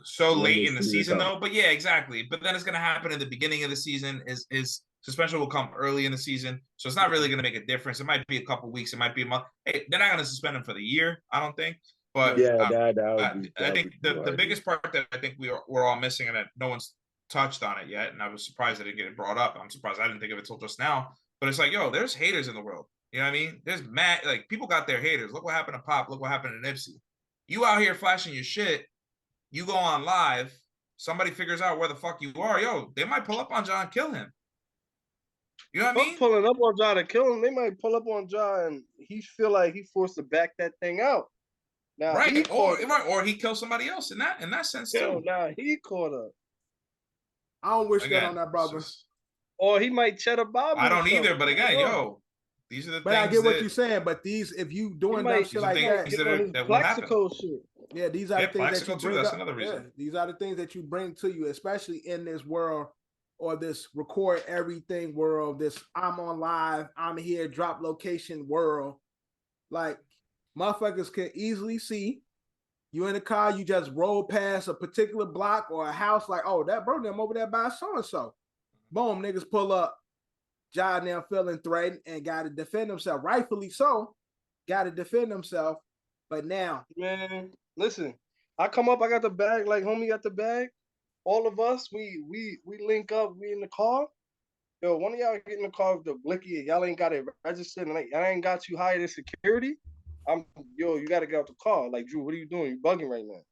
so late in the season though. But yeah, exactly. But then it's gonna happen in the beginning of the season. His suspension will come early in the season, so it's not really gonna make a difference. It might be a couple weeks, it might be a month. Hey, they're not gonna suspend him for the year, I don't think. But I think the biggest part that I think we're all missing, and that no one's touched on it yet, and I was surprised that it didn't get brought up. I'm surprised I didn't think of it till just now. But it's like, yo, there's haters in the world. You know what I mean? There's like, people got their haters. Look what happened to Pop. Look what happened to Nipsey. You out here flashing your shit. You go on live. Somebody figures out where the fuck you are. Yo, they might pull up on Ja and kill him. You know what I mean? Pulling up on Ja to kill him. They might pull up on Ja and he feel like he's forced to back that thing out. Now, right, or he kills somebody else in that sense too. Now he caught up. I don't wish that on that brother. Or he might cheddar Bob. I don't either, but again, yo, these are the things. But I get what you're saying. But if you doing dumb shit like that will happen. Shit. Yeah, these are the things that you bring that's up. Another reason. Yeah, these are the things that you bring to you, especially in this world or this record everything world, this I'm on live, I'm here, drop location world. Like, motherfuckers can easily see you in the car, you just roll past a particular block or a house, like, oh, that bro them over there by so-and-so. Boom, niggas pull up. Ja now feeling threatened and got to defend himself. Rightfully so. Got to defend himself. But now. Man, listen. I come up, I got the bag, like homie got the bag. All of us, we link up, we in the car. Yo, one of y'all get in the car with the blicky, y'all ain't got it registered, and I ain't got you hired in security. You got to get out the car. Like, Drew, what are you doing? You bugging right now.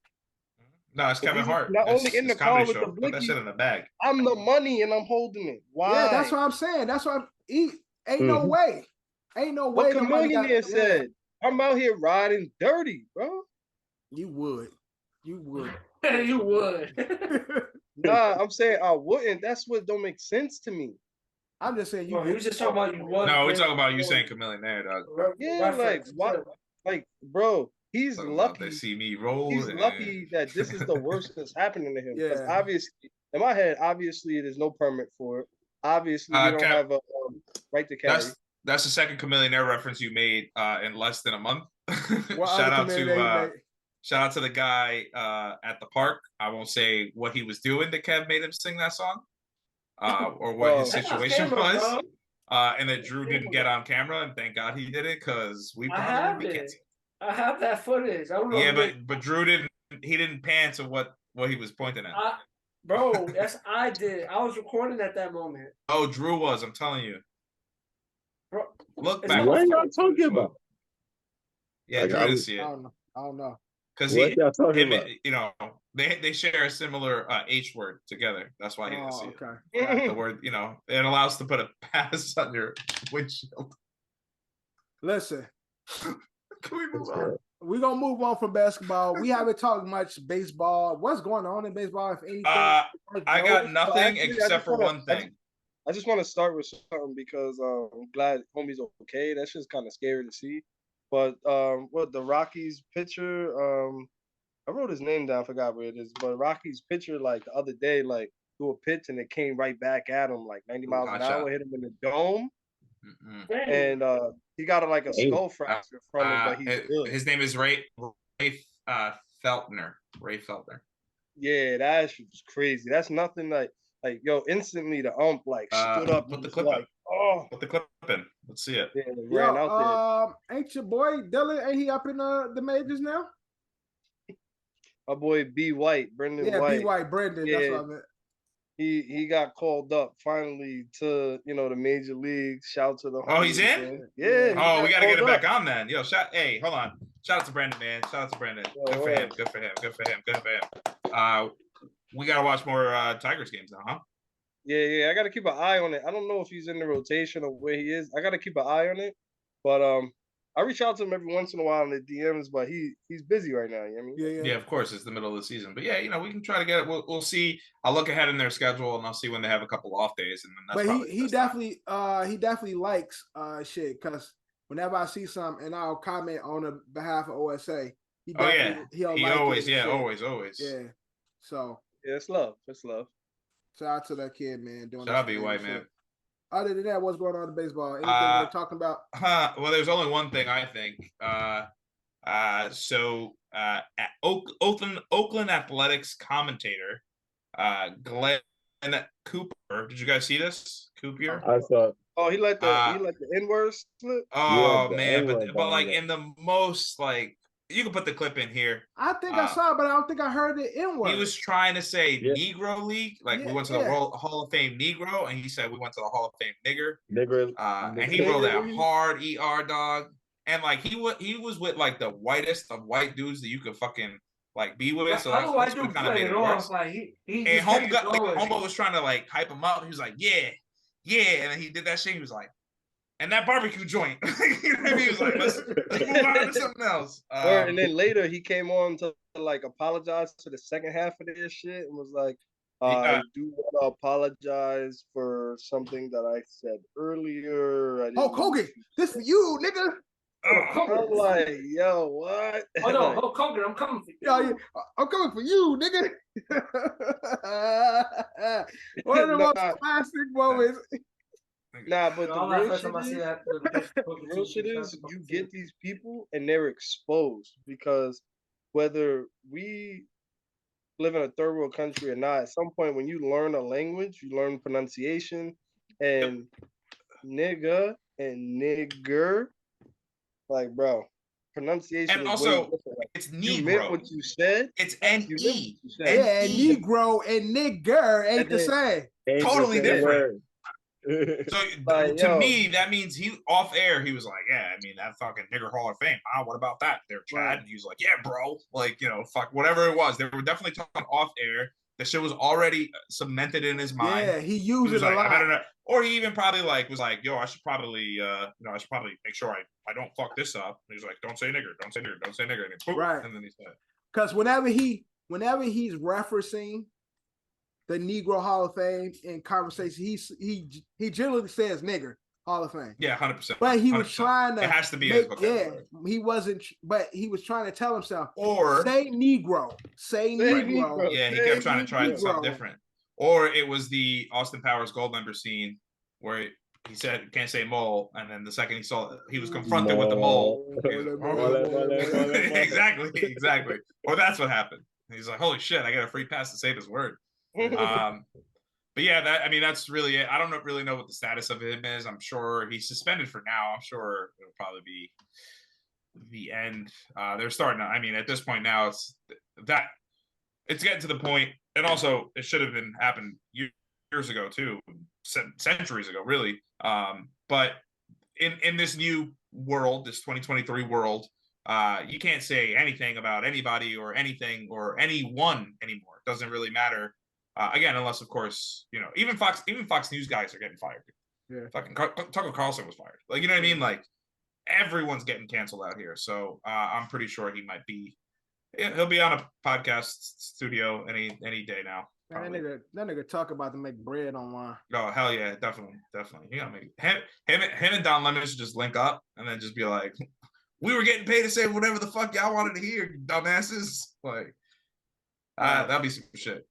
No, it's Kevin Hart. Not only in the car with the blicky. Put that shit in the bag. I'm the money and I'm holding it. Why? Yeah, that's what I'm saying. That's what ain't no way. Ain't no way. What Chameleon said, I'm out here riding dirty, bro. You would. You would. Nah, I'm saying I wouldn't. That's what don't make sense to me. I'm just saying you. He was just talking about you would. No, we're talking about you saying Chameleon there, dog. Yeah, like what? Like, bro, he's lucky. They see me roll. He's lucky that this is the worst that's happening to him. Because obviously, in my head, obviously there's no permit for it. Obviously, you don't have a right to carry. That's the second Chameleon reference you made in less than a month. Shout out to the guy at the park. I won't say what he was doing that Kev made him sing that song, or what his situation was. And that Drew didn't get on camera, and thank God he didn't, because we probably would be canceled. I have that footage. I don't know. Yeah, but Drew didn't. He didn't pan to what he was pointing at. Bro, I did. I was recording at that moment. Oh, Drew was. I'm telling you. Bro, look back. What are y'all talking about? Yeah, Drew didn't see it. I don't know. Because they share a similar H word together. That's why he didn't see it. The word, it allows to put a pass on your windshield. Listen, can we move on? We're gonna move on from basketball. We haven't talked much baseball. What's going on in baseball, if anything? I got nothing except for one thing. I just want to start with something because I'm glad homie's okay. That's just kind of scary to see. But the Rockies pitcher, I wrote his name down, I forgot where it is. But Rockies pitcher, like the other day, like threw a pitch and it came right back at him, like 90 miles an hour, hit him in the dome, and he got a skull fracture from it. But he's good. His name is Ray Ray Feltner. Yeah, that shit was crazy. That's nothing like yo, instantly the like stood up with and the was clip like, oh, Put the clip in. Let's see it. yeah, ran out there. Ain't your boy Dylan? Ain't he up in the majors now? My boy B White, Brendan White. B White, Brendan. That's what I meant. He got called up finally to the major leagues. Shout to the he's in? Man. Yeah. Oh, we gotta get him back on then. Yo, hey, hold on. Shout out to Brendan, man. Shout out to Brendan. Good for him. Good for him. Good for him. Good for him. We gotta watch more Tigers games now, huh? Yeah. I gotta keep an eye on it. I don't know if he's in the rotation or where he is. I gotta keep an eye on it. But I reach out to him every once in a while in the DMs, but he's busy right now. You know what I mean? Yeah, of course. It's the middle of the season. But yeah, we can try to get it. We'll see. I'll look ahead in their schedule and I'll see when they have a couple off days. And then that's he definitely likes shit, because whenever I see something and I'll comment on the behalf of OSA, he always. Yeah. So yeah, it's love. It's love. Shout out to that kid, man. Shout out B White, man. Other than that, what's going on in baseball? Anything we're talking about? Well, there's only one thing I think. Oakland Athletics commentator, Glenn Cooper. Did you guys see this? Cooper? I saw. Oh, he let the N-word slip. Oh man, but like in the most like. You can put the clip in here. I think I saw it, but I don't think I heard the N-word. He was trying to say Negro League. Like we went to the Hall of Fame Negro, and he said we went to the Hall of Fame Nigger. And he wrote that hard ER dog. And like he was with like the whitest of white dudes that you could fucking like be with. So that's what kind of made it worse. Like, and Homo was trying to like hype him up. He was like, yeah. And then he did that shit. He was like, and that barbecue joint. You know what I mean? He was like, let's move on to something else. And then later he came on to like apologize to the second half of this shit and was like, I do want to apologize for something that I said earlier. Hulk Hogan, this for you, nigga. I'm like, yo, what? Oh no, Hulk Hogan, I'm coming for you. Yeah, I'm coming for you, nigga. One of the most classic moments. Nah, but the real shit is you get these people and they're exposed, because whether we live in a third world country or not, at some point when you learn a language, you learn pronunciation, and nigga and nigger, like, bro, pronunciation. And also, it's Negro. You meant what you said. It's N-E. Yeah, and Negro and nigger ain't the same. Totally different. So to me, that means he off air. He was like, "Yeah, I mean that fucking nigger Hall of Fame. What about that, there, Chad?" And he was like, "Yeah, bro. Like, fuck whatever it was." They were definitely talking off air. The shit was already cemented in his mind. Yeah, he used it a lot. Or he even probably like was like, "Yo, I should probably, I should probably make sure I don't fuck this up." And he's like, "Don't say nigger, don't say nigger, don't say nigger." And he, right. And then he said, because whenever he's referencing the Negro Hall of Fame in conversation, he generally says nigger Hall of Fame. Yeah, 100%. But he was trying to. It has to be his vocabulary. He wasn't. But he was trying to tell himself, or say Negro, say Negro. Yeah, he kept trying to try something different. Or it was the Austin Powers Goldmember scene where he said can't say mole, and then the second he was confronted with the mole. Exactly. Or that's what happened. He's like, holy shit, I got a free pass to say this word. But yeah, that's really it. I don't really know what the status of him is. I'm sure he's suspended for now. I'm sure it'll probably be the end. They're starting to, at this point now, it's getting to the point, and also it should have happened years ago too, centuries ago, really. But in this new world, this 2023 world, you can't say anything about anybody or anything or anyone anymore. It doesn't really matter. Again, unless of course, even Fox News guys are getting fired. Yeah. Fucking Tucker Carlson was fired. Like, you know what I mean? Like, everyone's getting canceled out here. So I'm pretty sure he'll be on a podcast studio any day now. Man, that nigga talk about to make bread online. Oh hell yeah, definitely. You gotta make him and Don Lemon should just link up and then just be like, we were getting paid to say whatever the fuck y'all wanted to hear, you dumbasses. Like, that'd be some shit.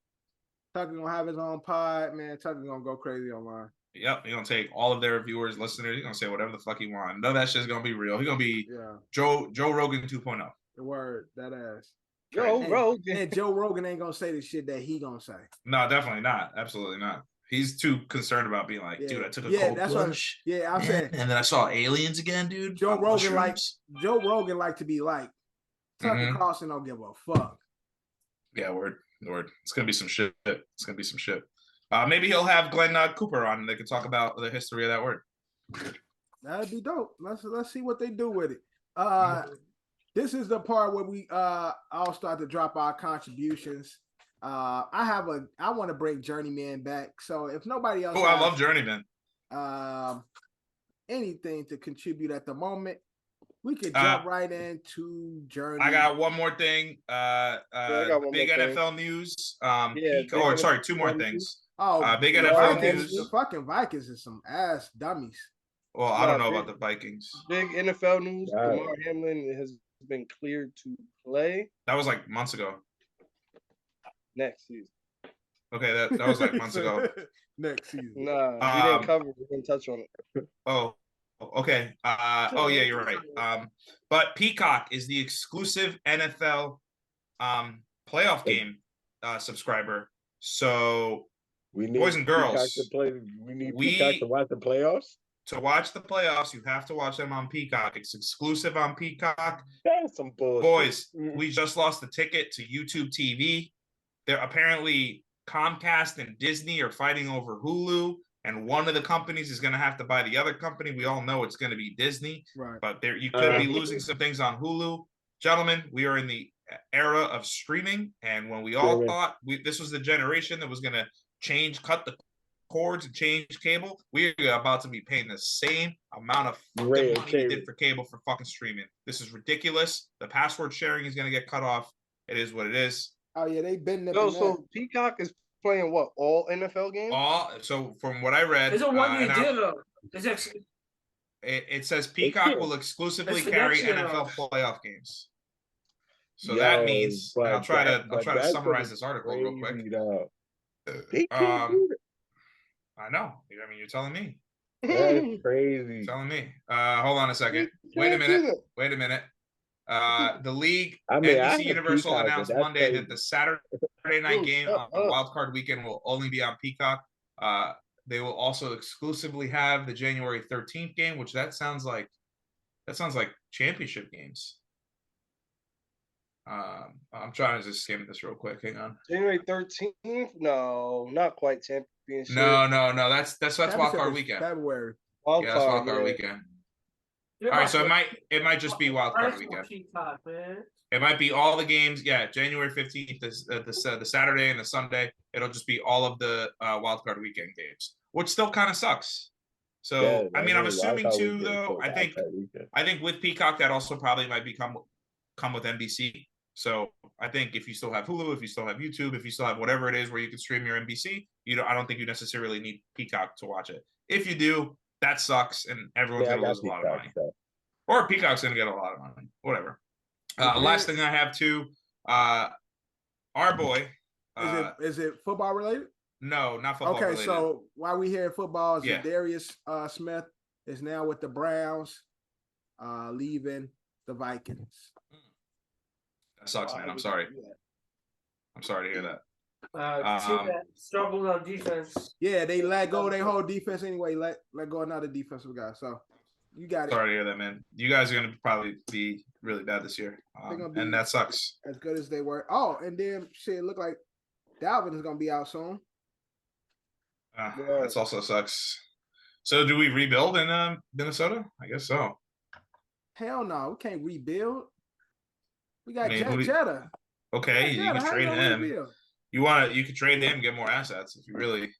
Tucker gonna have his own pod, man. Tucker gonna go crazy online. Yep, he's gonna take all of their viewers, listeners. He's gonna say whatever the fuck he wants. None of that shit's gonna be real. He's gonna be Joe Rogan 2.0. The word, that ass. Joe Rogan. And Joe Rogan ain't gonna say the shit that he gonna say. No, definitely not. Absolutely not. He's too concerned about being like, dude, I took a cold plunge. I'm saying. And then I saw aliens again, dude. Joe Rogan like to be like. Tucker Carlson don't give a fuck. Yeah, word. It's gonna be some shit. Maybe he'll have Glenn Cooper on and they can talk about the history of that word. That'd be dope. Let's see what they do with it. This is the part where we all start to drop our contributions. I want to bring Journeyman back. So if nobody else, I love Journeyman. Anything to contribute at the moment, we could jump right into Journey. I got one more thing. Big NFL news. Two more things. Big NFL news. The fucking Vikings is some ass dummies. Well, I don't know about the Vikings. Big NFL news. Damar Hamlin has been cleared to play. That was like months ago. Next season. Okay, that was like months ago. Next season. Nah, we didn't cover it. We didn't touch on it. Oh, okay. Yeah, you're right. But Peacock is the exclusive NFL playoff game subscriber. So, we need boys and girls, we need Peacock to watch the playoffs. To watch the playoffs, you have to watch them on Peacock. It's exclusive on Peacock. That's some bullshit. Boys, we just lost the ticket to YouTube TV. They're apparently Comcast and Disney are fighting over Hulu, and one of the companies is going to have to buy the other company. We all know it's going to be Disney, right? But you could be losing some things on Hulu. Gentlemen, we are in the era of streaming, and when we all thought this was the generation that was going to cut the cords and change cable, we're about to be paying the same amount of money we did for cable for fucking streaming. This is ridiculous. The password sharing is going to get cut off. It is what it is. Oh yeah, they've been there. So Peacock is playing what, all NFL games? So from what I read, it's a 1 year deal though. It says Peacock will exclusively carry NFL playoff games. So that means I'll try to summarize this article real quick. I know. I mean, you're telling me. That's crazy. You're telling me. Hold on a second. Wait a minute. The league, NBC Universal announced Monday that the Saturday night game on Wild Card Weekend will only be on Peacock. They will also exclusively have the January 13th game, which that sounds like championship games. I'm trying to just skim this real quick. Hang on. January 13th? No, not quite championship. No. That's Wild Card Weekend. February. Wild Card Weekend. All right, so it might just be Wild Card Weekend. It might be all the games. Yeah, January 15th is the Saturday and the Sunday. It'll just be all of the Wild Card Weekend games, which still kind of sucks. So I mean, I'm assuming too, though. I think with Peacock that also probably might come with NBC. So I think if you still have Hulu, if you still have YouTube, if you still have whatever it is where you can stream your NBC, I don't think you necessarily need Peacock to watch it. If you do, that sucks, and everyone's going to lose a lot of money. Or Peacock's going to get a lot of money. Whatever. Last thing I have too, our boy. Is it football related? No, not football related. Okay, so while we hear football, Darius Smith is now with the Browns, leaving the Vikings. That sucks, man. I'm sorry. I'm sorry to hear that. Struggled on defense. Yeah, they let go of their whole defense anyway. Let go another defensive guy. So you got it. Sorry to hear that, man. You guys are gonna probably be really bad this year, and that sucks. As good as they were. Oh, and then shit, it looked like Dalvin is gonna be out soon. That also sucks. So, do we rebuild in Minnesota? I guess so. Hell no, we can't rebuild. We got Jetta. Okay, you can trade him. You could trade him, get more assets if you really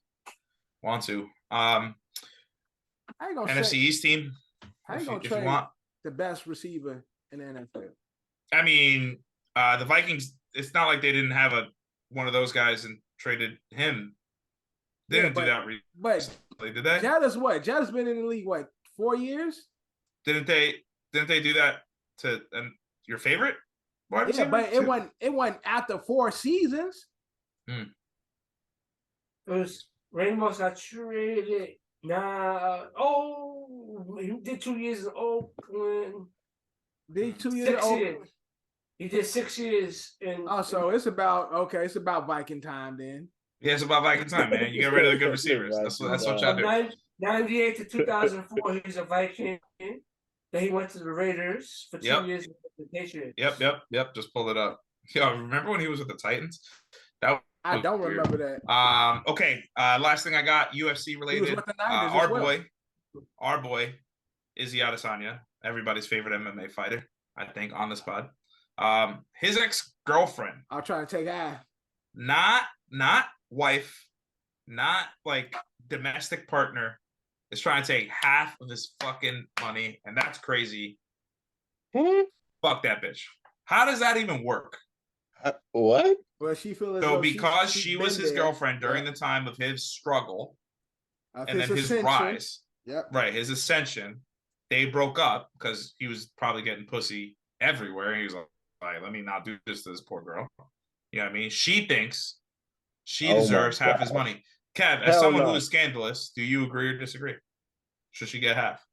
want to. NFC East team. How you gonna trade the best receiver in the NFL? I mean, the Vikings. It's not like they didn't have one of those guys and traded him. They didn't do that. But did they? Jetta's what? Jetta's been in the league 4 years? Didn't they do that to your favorite? Yeah, but it wasn't after 4 seasons. It was Ramos got traded. He did 2 years in Oakland. Did 2 years in Oakland? He did 6 years in. Oh, so it's about Viking time then. Yeah, it's about Viking time, man. You get rid of the good receivers. That's what y'all do. 98 to 2004, he's a Viking. Then he went to the Raiders for 2 years with the Patriots. Yep. Just pull it up. Yo, remember when he was with the Titans? I don't remember that. Okay. Last thing I got, UFC related. He was with the Niners our boy, Izzy Adesanya, everybody's favorite MMA fighter, I think, on the spot. His ex-girlfriend. I'll try to take half. Not wife, not like domestic partner, is trying to take half of his fucking money, and that's crazy. Fuck that bitch. How does that even work? What? Well, she feels so because she was his girlfriend during the time of his struggle, and then his rise, right, his ascension, they broke up because he was probably getting pussy everywhere. He was like, let me not do this to this poor girl. You know what I mean? She thinks she deserves half his money. Kev, as someone who is scandalous, do you agree or disagree? Should she get half?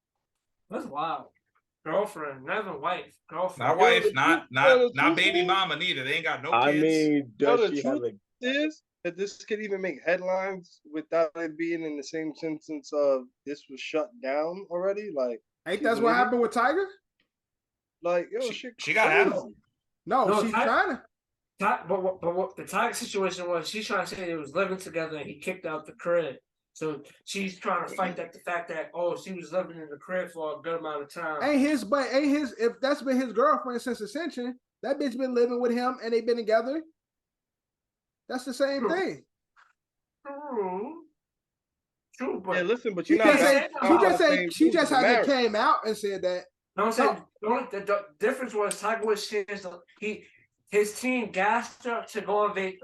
That's wild. Girlfriend, not even wife. Girlfriend. Not wife, not baby mama neither. They ain't got no kids. I mean, the truth is that this could even make headlines without it being in the same sentence of this was shut down already. Like, ain't that's what happened with Tiger? Like, yo, she got half. No, she's trying to. But what the Tiger situation was, she's trying to say they was living together and he kicked out the crib. So she's trying to fight the fact that she was living in the crib for a good amount of time. Ain't his if that's been his girlfriend since Ascension, that bitch been living with him and they been together. That's the same thing. True, but listen, but she just hasn't came out and said that. No, I'm saying the difference was Tiger Woods shares his team gassed her to go on they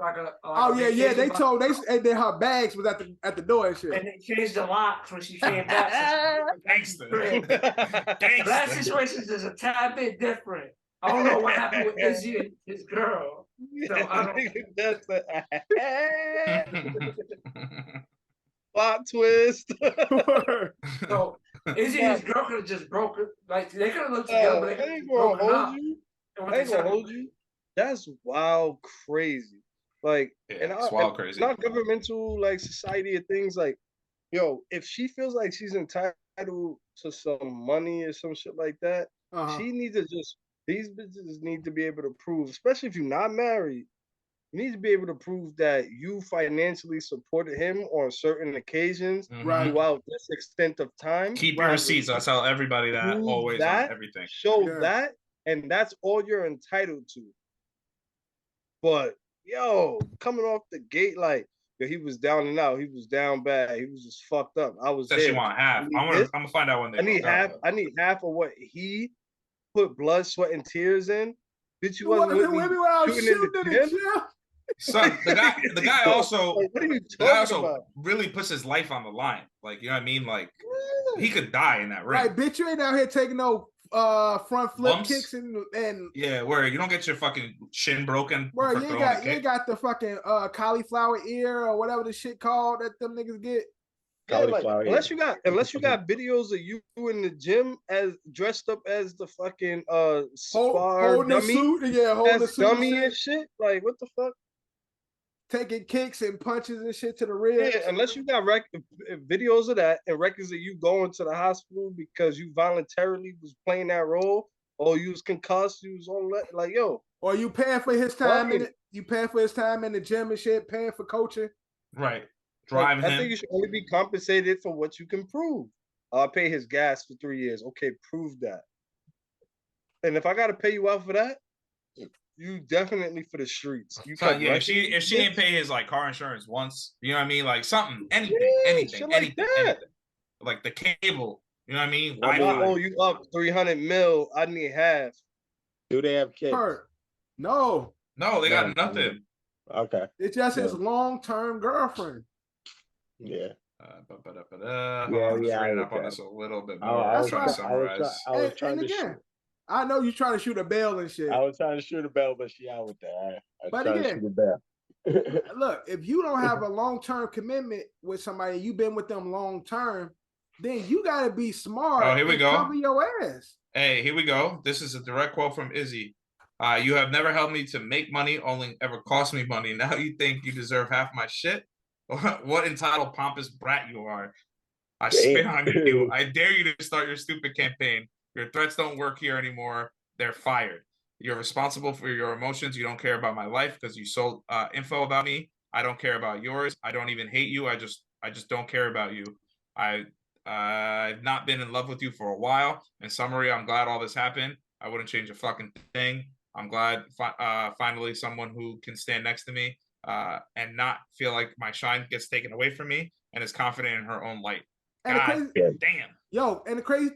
told they her bags was at the door and shit. And they changed the locks when she came back. Gangster. That situation is a tad bit different. I don't know what happened with Izzy and his girl. So I don't. Plot twist. So Izzy and his girl could have just broken. Like they could have looked together, but they ain't gonna hold you. That's wild, crazy. Like, it's wild, crazy. Not governmental, like society of things. Like, yo, if she feels like she's entitled to some money or some shit like that, she needs to these bitches need to be able to prove, especially if you're not married, you need to be able to prove that you financially supported him on certain occasions throughout this extent of time. Keep your receipts. I tell everybody that always on everything. Show that, and that's all you're entitled to. But yo, coming off the gate like he was down and out, he was down bad, he was just fucked up. I was there. She want half. I'm gonna find out when they. I need half of what he put blood, sweat, and tears in. Bitch, you wasn't with me when I was shooting in the gym. Son, the guy also, like, what are you talking about? really puts his life on the line. Like, you know what I mean? Like, he could die in that ring. Right, bitch, you ain't out here taking no front flip Bumps? kicks and where you don't get your fucking shin broken. Where you ain't got the fucking cauliflower ear or whatever the shit called that them niggas get. Yeah, like, unless you got videos of you in the gym as dressed up as the fucking holding the suit, holding the suit dummy and shit. Like, what the fuck? Taking kicks and punches and shit to the ribs. Yeah, unless you got videos of that and records of you going to the hospital because you voluntarily was playing that role, or you was concussed, you was on like yo, or you paying for his time in the gym and shit, paying for coaching. Right, driving. I think you should only be compensated for what you can prove. I'll pay his gas for 3 years. Okay, prove that. And if I got to pay you out for that, you definitely for the streets. If she didn't pay his like car insurance once, you know what I mean, like something, anything, like the cable, you know what I mean. I owe you up 300 mil. I need half. Do they have kids? No, they got nothing. Okay, it's just his long-term girlfriend. Yeah. Reading up on this a little bit more. I was trying to summarize. I was trying to shoot. I know you're trying to shoot a bell and shit. I was trying to shoot a bell, but she out with that. But again, look, if you don't have a long-term commitment with somebody, you've been with them long-term, then you got to be smart. Oh, here we go. Cover your ass. Hey, here we go. This is a direct quote from Izzy. You have never helped me to make money, only ever cost me money. Now you think you deserve half my shit? What entitled pompous brat you are. I spit on you. I dare you to start your stupid campaign. Your threats don't work here anymore. They're fired. You're responsible for your emotions. You don't care about my life because you sold info about me. I don't care about yours. I don't even hate you. I just don't care about you. I've not been in love with you for a while. In summary, I'm glad all this happened. I wouldn't change a fucking thing. I'm glad finally someone who can stand next to me and not feel like my shine gets taken away from me and is confident in her own light. God damn. Yo, and the crazy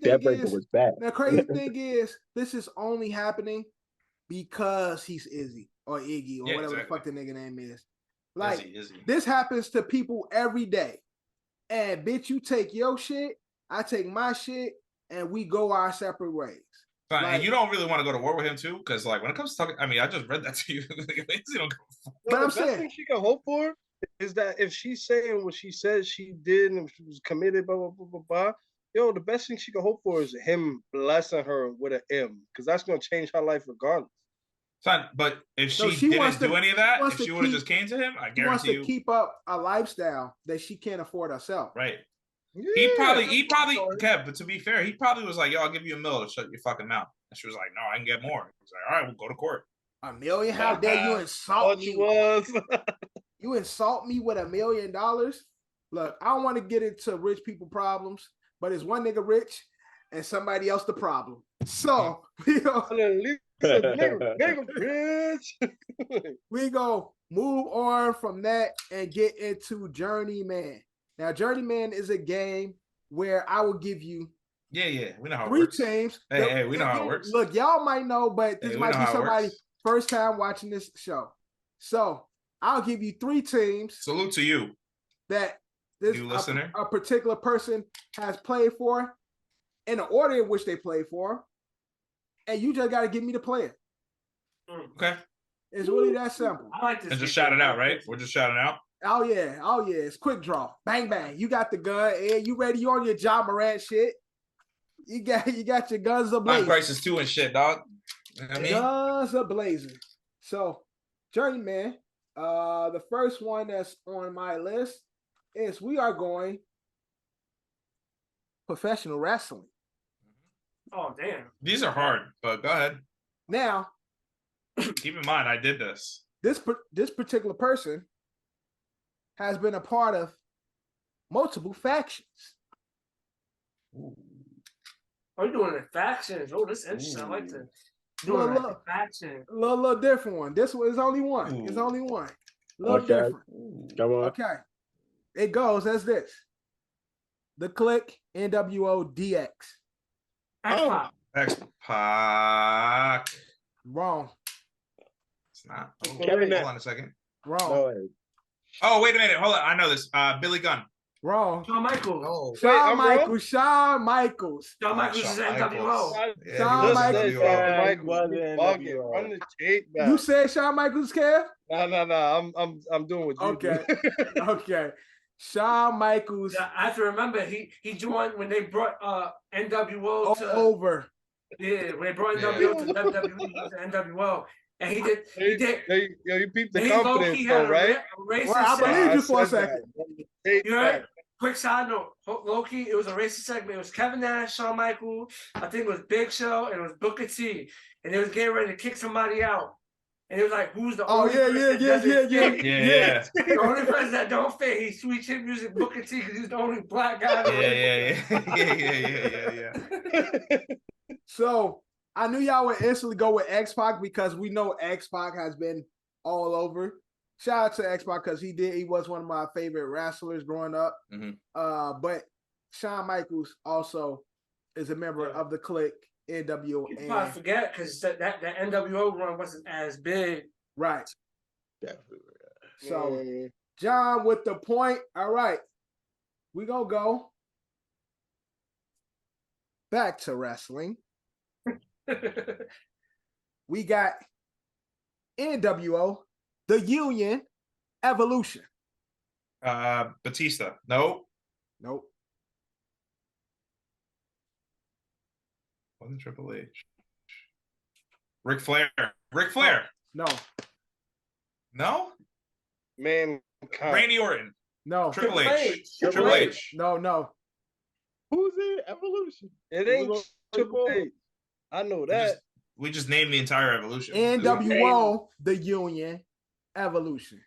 thing is, this is only happening because he's Izzy or Iggy or whatever the fuck the nigga name is. Like, Izzy. This happens to people every day. And bitch, you take your shit, I take my shit, and we go our separate ways. Like, and you don't really want to go to war with him too, because like when it comes to talking, I mean, I just read that to you. But the best thing she can hope for is that if she's saying what she says she did and she was committed, blah, blah, blah, blah, blah, yo, the best thing she can hope for is him blessing her with an M, because that's going to change her life regardless. Son, but if she didn't do any of that, if she would have just came to him, I guarantee you. She wants to keep up a lifestyle that she can't afford herself. Right. Yeah, he probably, Kev, but to be fair, he probably was like, yo, I'll give you $1 million to shut your fucking mouth. And she was like, no, I can get more. He was like, all right, we'll go to court. $1 million? How dare you insult me? You insult me with $1 million? Look, I don't want to get into rich people problems, but it's one nigga rich and somebody else the problem. So, we go move on from that and get into Journeyman. Now, Journeyman is a game where I will give you we know how it 3 works. teams. Hey, we know how it works. Look, y'all might know, but this might be somebody's first time watching this show. So I'll give you 3 teams. Salute to you. That this new listener. A particular person has played for in the order in which they played for. And you just got to give me the player. Okay. It's really that simple. I like this. And just shout it out, right? We're just shouting out. Oh yeah. It's quick draw. Bang bang. You got the gun. And you ready? You on your John Morant shit. You got your guns ablazing. Time Crisis 2 and shit, dog. You know what I mean? Guns ablazing. So, Journeyman, the first one that's on my list is we are going professional wrestling. Oh damn. These are hard, but go ahead. Now, keep in mind, I did this. This particular person has been a part of multiple factions. Ooh. Are you doing the factions? Oh, this is interesting. I like to do a faction. A little different one. This one is only one. Ooh. It's only one. A little different. Come on. Okay. It goes as this. The Click, NWO, DX. X-Pac. Wrong. It's not. Oh, hold on a second. Wrong. Oh, wait a minute. Hold on. I know this. Billy Gunn. Wrong. Shawn Michaels. Oh. Shawn Michaels. Shawn Michaels. Shawn Michaels is NWO. Shawn Michaels. Run the tape back. You said Shawn Michaels, Kev? No. I'm doing what you do. Okay. Shawn Michaels. Yeah, I have to remember he joined when they brought NWO to over. Yeah, when they brought NWO to WWE to NWO. And he did. You peeped the confidence, though, right? I believe you for a second. You heard? Quick side note, low-key, it was a racist segment. It was Kevin Nash, Shawn Michaels, I think it was Big Show, and it was Booker T. And they was getting ready to kick somebody out. And it was like, who's the only person yeah. The only person that don't fit, he sweet chin music Booker T because he's the only black guy. Yeah. So I knew y'all would instantly go with X-Pac because we know X-Pac has been all over. Shout out to X-Pac because he was one of my favorite wrestlers growing up. Mm-hmm. But Shawn Michaels also is a member of the Click, NWO. You probably forget because that NWO run wasn't as big. Right. So, John with the point. All right. We're going to go back to wrestling. We got NWO, The Union, Evolution. Batista. Nope. Wasn't Triple H. Ric Flair. Ric Flair. No. No? Man. Randy Orton. No. Triple H. Triple H. No. Who's it? Evolution. It ain't Triple H. I know that. We just named the entire Evolution. NWO, the Union, Evolution.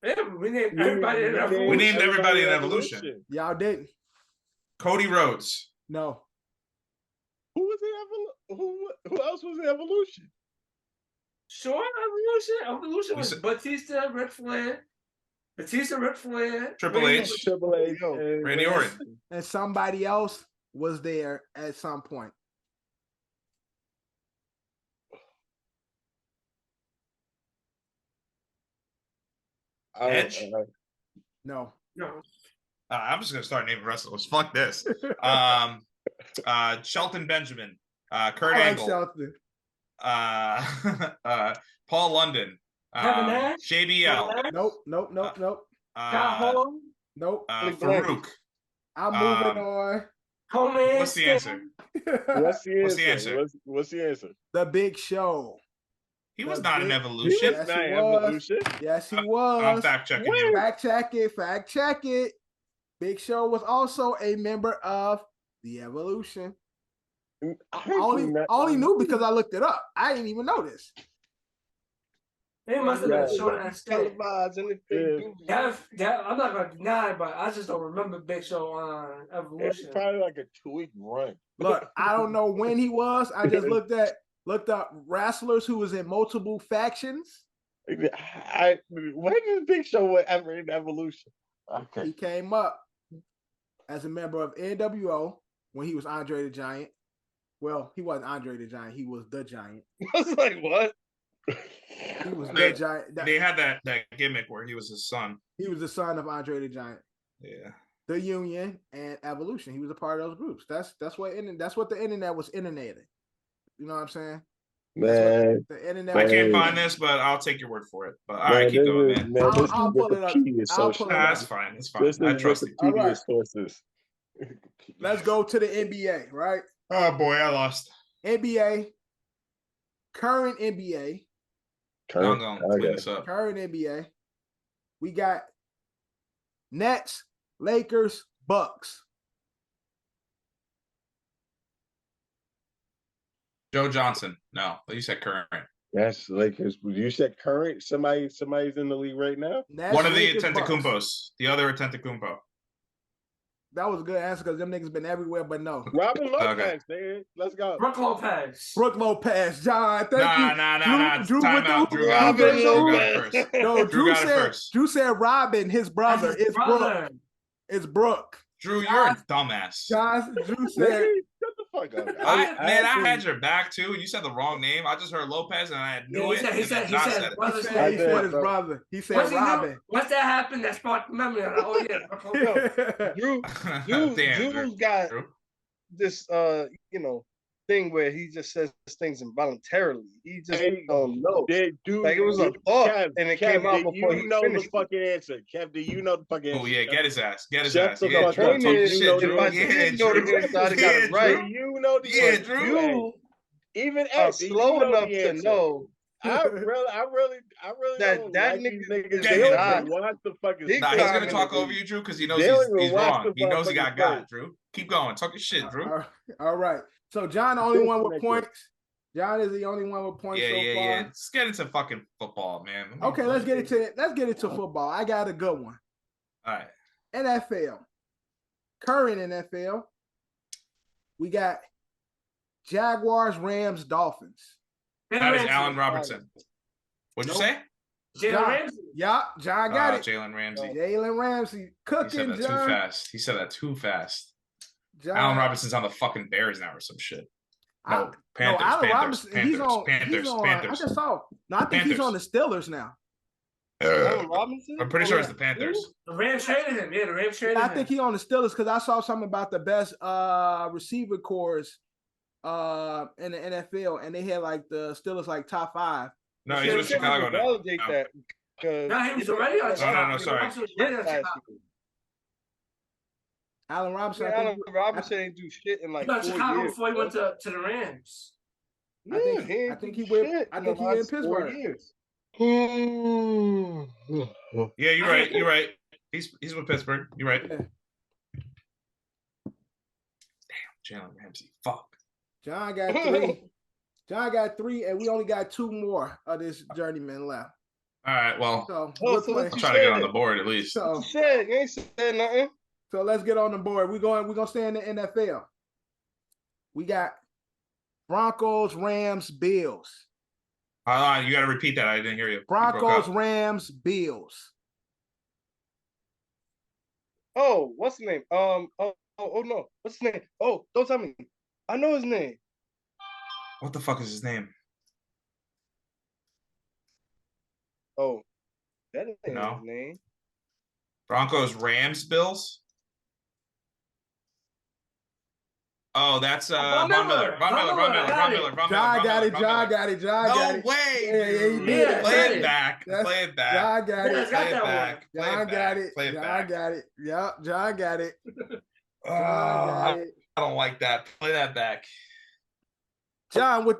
Yeah, we named everybody in Evolution. We named everybody in Evolution. Y'all didn't. Cody Rhodes. No. Who was in Evolution? Who else was in Evolution? Sure, Evolution was Batista, Ric Flair. Triple H. Randy Orton. And somebody else was there at some point. Edge? No. I'm just gonna start naming wrestlers. Fuck this. Shelton Benjamin, Kurt Angle, Shelton. Paul London, JBL. Nope. Nope. Farouk. I'm moving on. What's the answer? What's the answer? The Big Show. He was not an Evolution. Yes, he was. I'm fact checking you. Fact check it. Big Show was also a member of the Evolution. I only knew because I looked it up. I didn't even know this. They must have been short and televised anything. I'm not gonna deny it, but I just don't remember Big Show on Evolution. It's probably like a 2-week run. Look, I don't know when he was. I just looked up wrestlers who was in multiple factions. When did Big Show ever in Evolution? Okay. He came up as a member of NWO when he was Andre the Giant. Well, he wasn't Andre the Giant. He was the Giant. I was like, what? He was the Giant. They had that gimmick where he was his son. He was the son of Andre the Giant. Yeah. The Union and Evolution. He was a part of those groups. That's what the internet was interneting. You know what I'm saying? Man, the internet. I can't find this, but I'll take your word for it. But all right, keep going, man. I'll pull it up. That's fine. It's fine. I trust you. Right. Sources. Let's go to the NBA, right? Oh boy, I lost. NBA, current NBA. I'm gonna clean this up. Current NBA. We got Nets, Lakers, Bucks. Joe Johnson. No, you said current. Yes, Lakers. You said current. Somebody's in the league right now. Nets, one of the Lakers, Antetokounmpos. Bucks. The other Antetokounmpo. That was a good answer because them niggas been everywhere, but no. Robin Lopez, man. Let's go. Brook Lopez. John. Thank you. Drew got it first. No, Drew said Robin, his brother. It's Brooke. Drew, you're a dumbass. Drew said. Shut the fuck up. I had your back too. You said the wrong name. I just heard Lopez and I knew it. He said his brother. He said Robin. Once that happened, that sparked the memory. Like, oh yeah. Drew's got this thing where he just says things involuntarily. He just don't know. Like it was a thought, and it came out before he know finished. The fucking answer, Kev? Do you know the fucking answer? Oh yeah, get his ass. Yeah, Drew. You know the answer. I got it right. You know the answer. Drew. Even slow enough to know. I really that don't like niggas. They don't watch the fucking. He's gonna talk over you, Drew, because he knows he's wrong. He knows he got. Drew, keep going. Talk your shit, Drew. All right. So John, the only one with points. John is the only one with points so far. Yeah. Let's get into fucking football, man. Okay, let's get into football. I got a good one. All right. NFL. Current NFL. We got Jaguars, Rams, Dolphins. That is Allen Robinson. What'd you say? Jalen Ramsey. Yeah, John got it. Jalen Ramsey. Jalen Ramsey. Cooking, He said that John. too fast. He said that too fast. John. Allen Robinson's on the fucking Bears now or some shit. No, Panthers. Allen Robinson, Panthers. I just saw. No, I think he's on the Steelers now. Allen Robinson? I'm pretty sure it's the Panthers. The Rams traded him. Yeah, the Rams traded him. I think he's on the Steelers because I saw something about the best receiver cores in the NFL, and they had like the Steelers like top 5. No, he's with Chicago now. Validate that. No, he was already on Chicago. No, sorry. Allen Robinson. Allen Robinson ain't do shit in like 4 Chicago years. before he went to the Rams. I think he in Pittsburgh. Yeah, you're right. You're right. He's with Pittsburgh. You're right. Yeah. Damn, Jalen Ramsey. Fuck. John got 3. John got 3, and we only got 2 more of this journeyman left. All right. Well, so I'll try to get on the board at least. So you ain't said nothing. So let's get on the board. We're gonna stay in the NFL. We got Broncos, Rams, Bills. You got to repeat that. I didn't hear you. Broncos, Rams, Bills. Oh, what's the name? Oh no, what's his name? Oh, don't tell me. I know his name. What the fuck is his name? Oh, that ain't his name. Broncos, Rams, Bills. Oh, that's Von Miller. John got it. No way. Yeah, Play it back. John got it. John got it. Yep, John got it. I don't like that. Play that back. John, we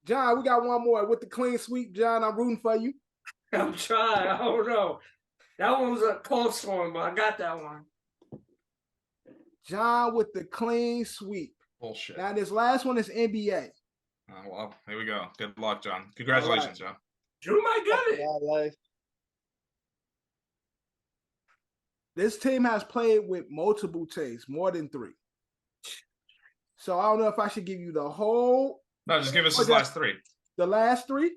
got one more with the clean sweep. John, I'm rooting for you. I'm trying. I don't know. That one was a close one, but I got that one. John with the clean sweep. Bullshit. Now this last one is NBA. Oh, well, here we go. Good luck, John. Congratulations, John. Drew might get it. This team has played with multiple teams, more than 3. So I don't know if I should give you the whole. No, just give us the last 3. The last 3?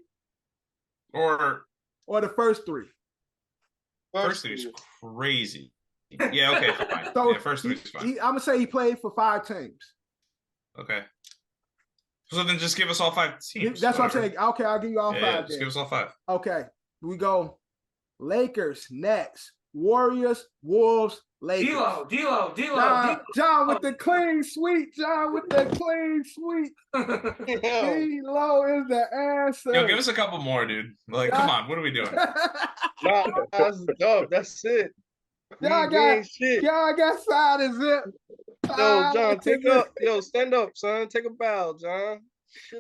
Or the first 3? First 3 is crazy. Yeah, okay, fine. So yeah, first 3 is fine. I'm going to say he played for 5 teams. Okay. So then just give us all 5 teams. That's what I'm saying. Okay, I'll give you all 5. Yeah, just give us all 5. Okay. We go Lakers, Nets, Warriors, Wolves, Lakers. D-Lo. John with the clean sweep. D-Lo is the answer. Yo, give us a couple more, dude. Like, come on. What are we doing? That's dope. That's it. Y'all got side and zip. Yo, John, take up. Yo, stand up, son. Take a bow, John.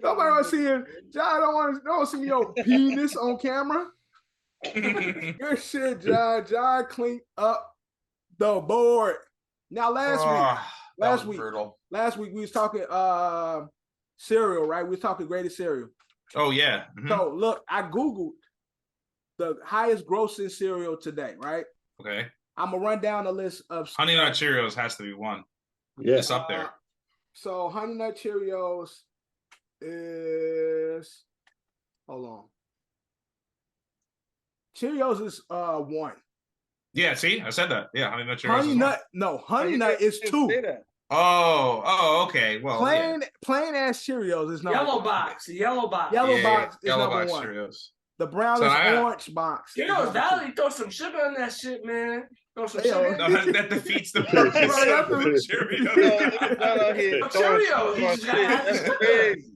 Nobody want to see him. John don't want to see your penis on camera. Good shit, John. John cleaned up the board. Now last week we was talking cereal, right? We was talking greatest cereal. Oh yeah. Mm-hmm. So look, I Googled the highest grossing cereal today, right? Okay. I'm gonna run down the list of Honey Nut Cheerios has to be one. Yeah, it's up there. So Honey Nut Cheerios is Cheerios is 1. Yeah, see, I said that. Yeah, Honey Nut Cheerios. Honey Nut is 2. Oh, okay. Well, plain ass Cheerios is number Yellow 1. box. Yellow box is number 1. Cheerios. The brown is orange box. Valley throw some sugar in that shit, man. Throw some sugar. No, that defeats the purpose of Cheerios. Cheerios. That's crazy.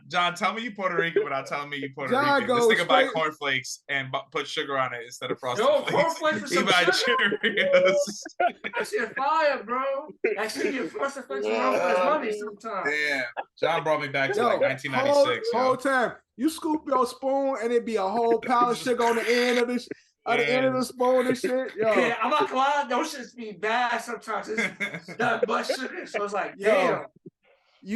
John, tell me you Puerto Rican without telling me you Puerto Rican. This nigga buy cornflakes and put sugar on it instead of frosted flakes. Cornflakes with some Cheerios. That shit fire, bro. That shit get frosted flakes for money sometimes. Damn, John brought me back to like 1996. Whole time you scoop your spoon and it be a whole pile of sugar on the end of this. At the end of the spoon and shit, yo. Yeah, I'm not gonna lie, those shits be bad sometimes. It's that much sugar, so it's like, damn.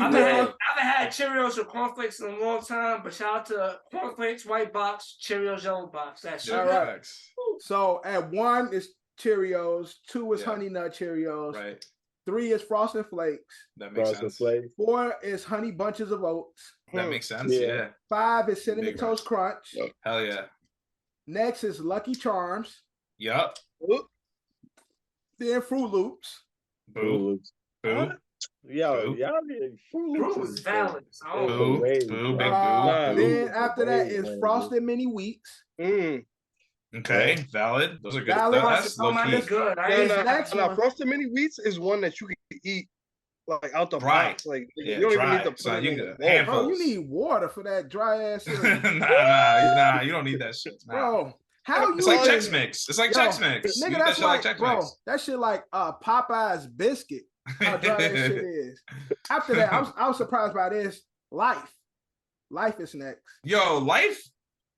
I haven't had Cheerios or cornflakes in a long time, but shout out to cornflakes, white box, Cheerios, yellow box. That's shit. All right. So at 1 is Cheerios, 2 is Honey Nut Cheerios, right? 3 is Frosted Flakes. That makes sense. 4 is Honey Bunches of Oats. That makes sense. Yeah. 5 is Cinnamon Toast Crunch. Hell yeah. Next is Lucky Charms. Yup. Then Fruit Loops. Boo. Yo, y'all getting Fruit Loops is valid. Boo. Big boo. Then after that is Frosted Mini Wheats. Okay, valid. Those are good. That's low-key. Good. Now, Frosted Mini Wheats is one that you can eat like out the box. Like you don't even need to put it in the Bro, you need water for that dry ass shit. Nah, you don't need that shit. Nah. Bro, how you It's like Chex Mix. It's like Chex Mix. Nigga, that's like, bro, that shit like Popeye's biscuit. How dry that shit is. After that, I was surprised by this. Life is next. Yo, Life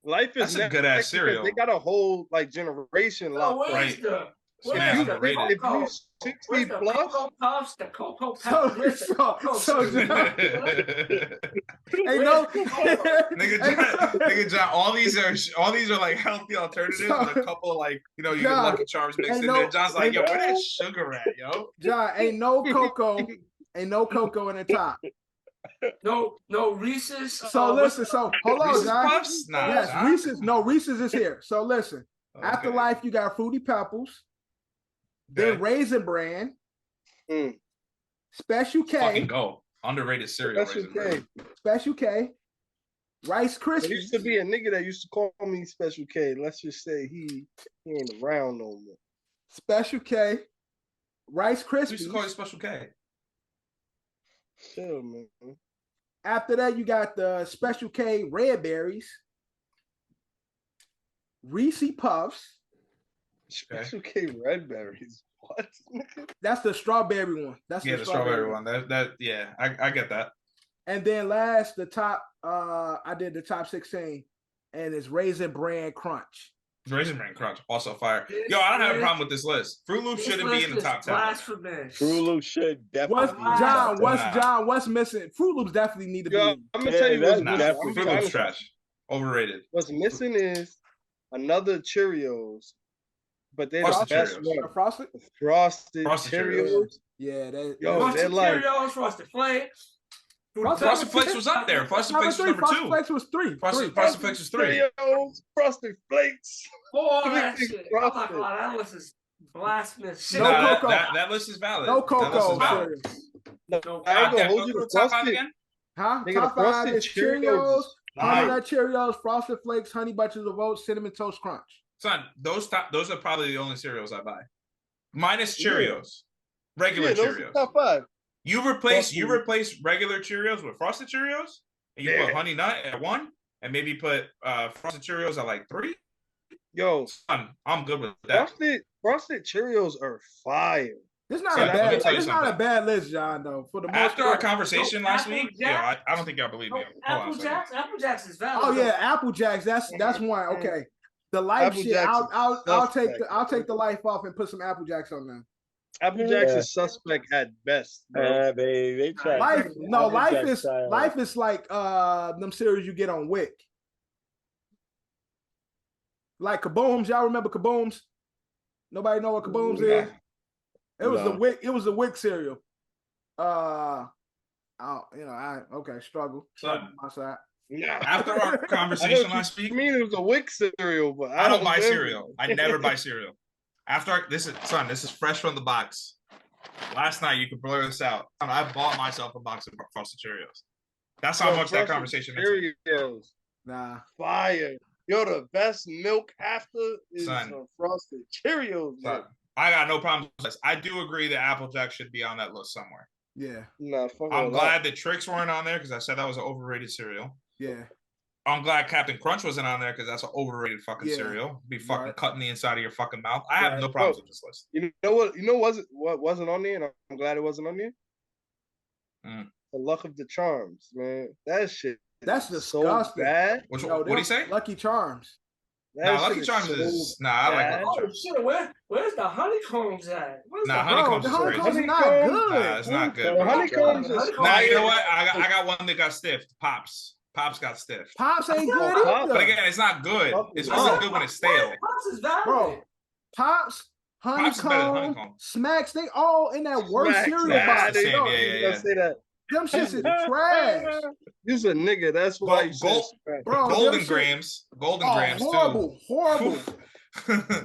is that's a good ass cereal. They got a whole like generation locked. Right. If you 60 plus, the Cocoa Puffs, Hey, no, nigga John, all these are like healthy alternatives with a couple of like, you get Lucky Charms mixed in there. John's like, yo, where that sugar at, yo? John, ain't no cocoa in the top. No Reese's. So listen, hold on, Reese's John. Puffs? Nah, yes, John. Reese's. No, Reese's is here. So listen, okay. After Life, you got Fruity Pebbles, then Raisin Bran, Special K. Fucking go. Underrated cereal. Special K. Rice Krispies. There used to be a nigga that used to call me Special K. Let's just say he ain't around no more. Special K. Rice Krispies. You used to call it Special K. Chill, man. After that, you got the Special K Red Berries, Reese Puffs. Special K Red Berries. What? That's the strawberry one. That's the strawberry one. I get that. And then last, the top. I did the top 16, and it's Raisin Bran Crunch. Raisin Bran Crunch, also fire. Yo, I don't have a problem with this list. Fruit Loops shouldn't be in the top 10. Fruit Loops should definitely. What's missing? Fruit Loops definitely need to be. I'm gonna tell you what's missing. Fruit Loops trash. Overrated. What's missing is another Cheerios, but they're the best one. Frosted Cheerios. Yeah, they're like Frosted Flakes. Frosted Flakes was up there. Frosted Flakes was number 2. Frosted Flakes was 3. Frosted Flakes was 3. Cheerios, Frosted Flakes. Oh, that shit. Oh my God, that list is blasphemous. No cocoa. That list is valid. No cocoa. No, I ain't gonna hold you to top 5 again. Huh? Nigga, Top 5 is Cheerios, Honey Nut Cheerios, Frosted Flakes, Honey Bunches of Oats, Cinnamon Toast Crunch. Son, those are probably the only cereals I buy. Minus Cheerios. Regular Cheerios. Top 5. You replace regular Cheerios with Frosted Cheerios, and you put Honey Nut at 1, and maybe put Frosted Cheerios at like 3. Yo, son, I'm good with that. Frosted Cheerios are fire. It's not a bad list, John. Though for the most after our conversation last week, I don't think y'all believe me. Apple Jacks is valid. Oh yeah, Apple Jacks. That's one. Okay, the life Apple shit. I'll take the life off and put some Apple Jacks on there. Apple Jacks is suspect at best. They try. Life is like them cereals you get on Wick. Like Kabooms, y'all remember Kabooms? Nobody know what Kabooms is? It was the Wick cereal. Struggle. Son, my side. Yeah. After our conversation last week, I mean it was a Wick cereal, but I don't buy cereal. I never buy cereal. This is fresh from the box. Last night, you could blur this out. I bought myself a box of Frosted Cheerios. That's how much that conversation Cheerios. Nah. Fire. Yo, the best milk after is Frosted Cheerios. Son, I got no problem with this. I do agree that Apple Jack should be on that list somewhere. Yeah. Nah, I'm glad that Trix weren't on there because I said that was an overrated cereal. Yeah. I'm glad Captain Crunch wasn't on there because that's an overrated fucking cereal. Be fucking cutting the inside of your fucking mouth. I have no problems with this list. You know what? What wasn't on there, and I'm glad it wasn't on there. The Luck of the Charms, man. That shit. That's disgusting. So bad. What do you say? Lucky Charms. Lucky Charms is I like Lucky Charms. Shit, where's the honeycombs at? Honeycombs is great. Honeycombs is not good. Nah, it's not good. Honeycombs is Nah, you know what? I got one that got stiffed. Pops got stiff. Pops ain't good either. But again, it's not good. It's only good when it's stale. Pops is valid. Bro, Pops, Honeycomb, Smacks, they all in that worst cereal box. Say that. Them shits is trash. You's a nigga. That's why you Golden Grams. Golden Grams too. Horrible.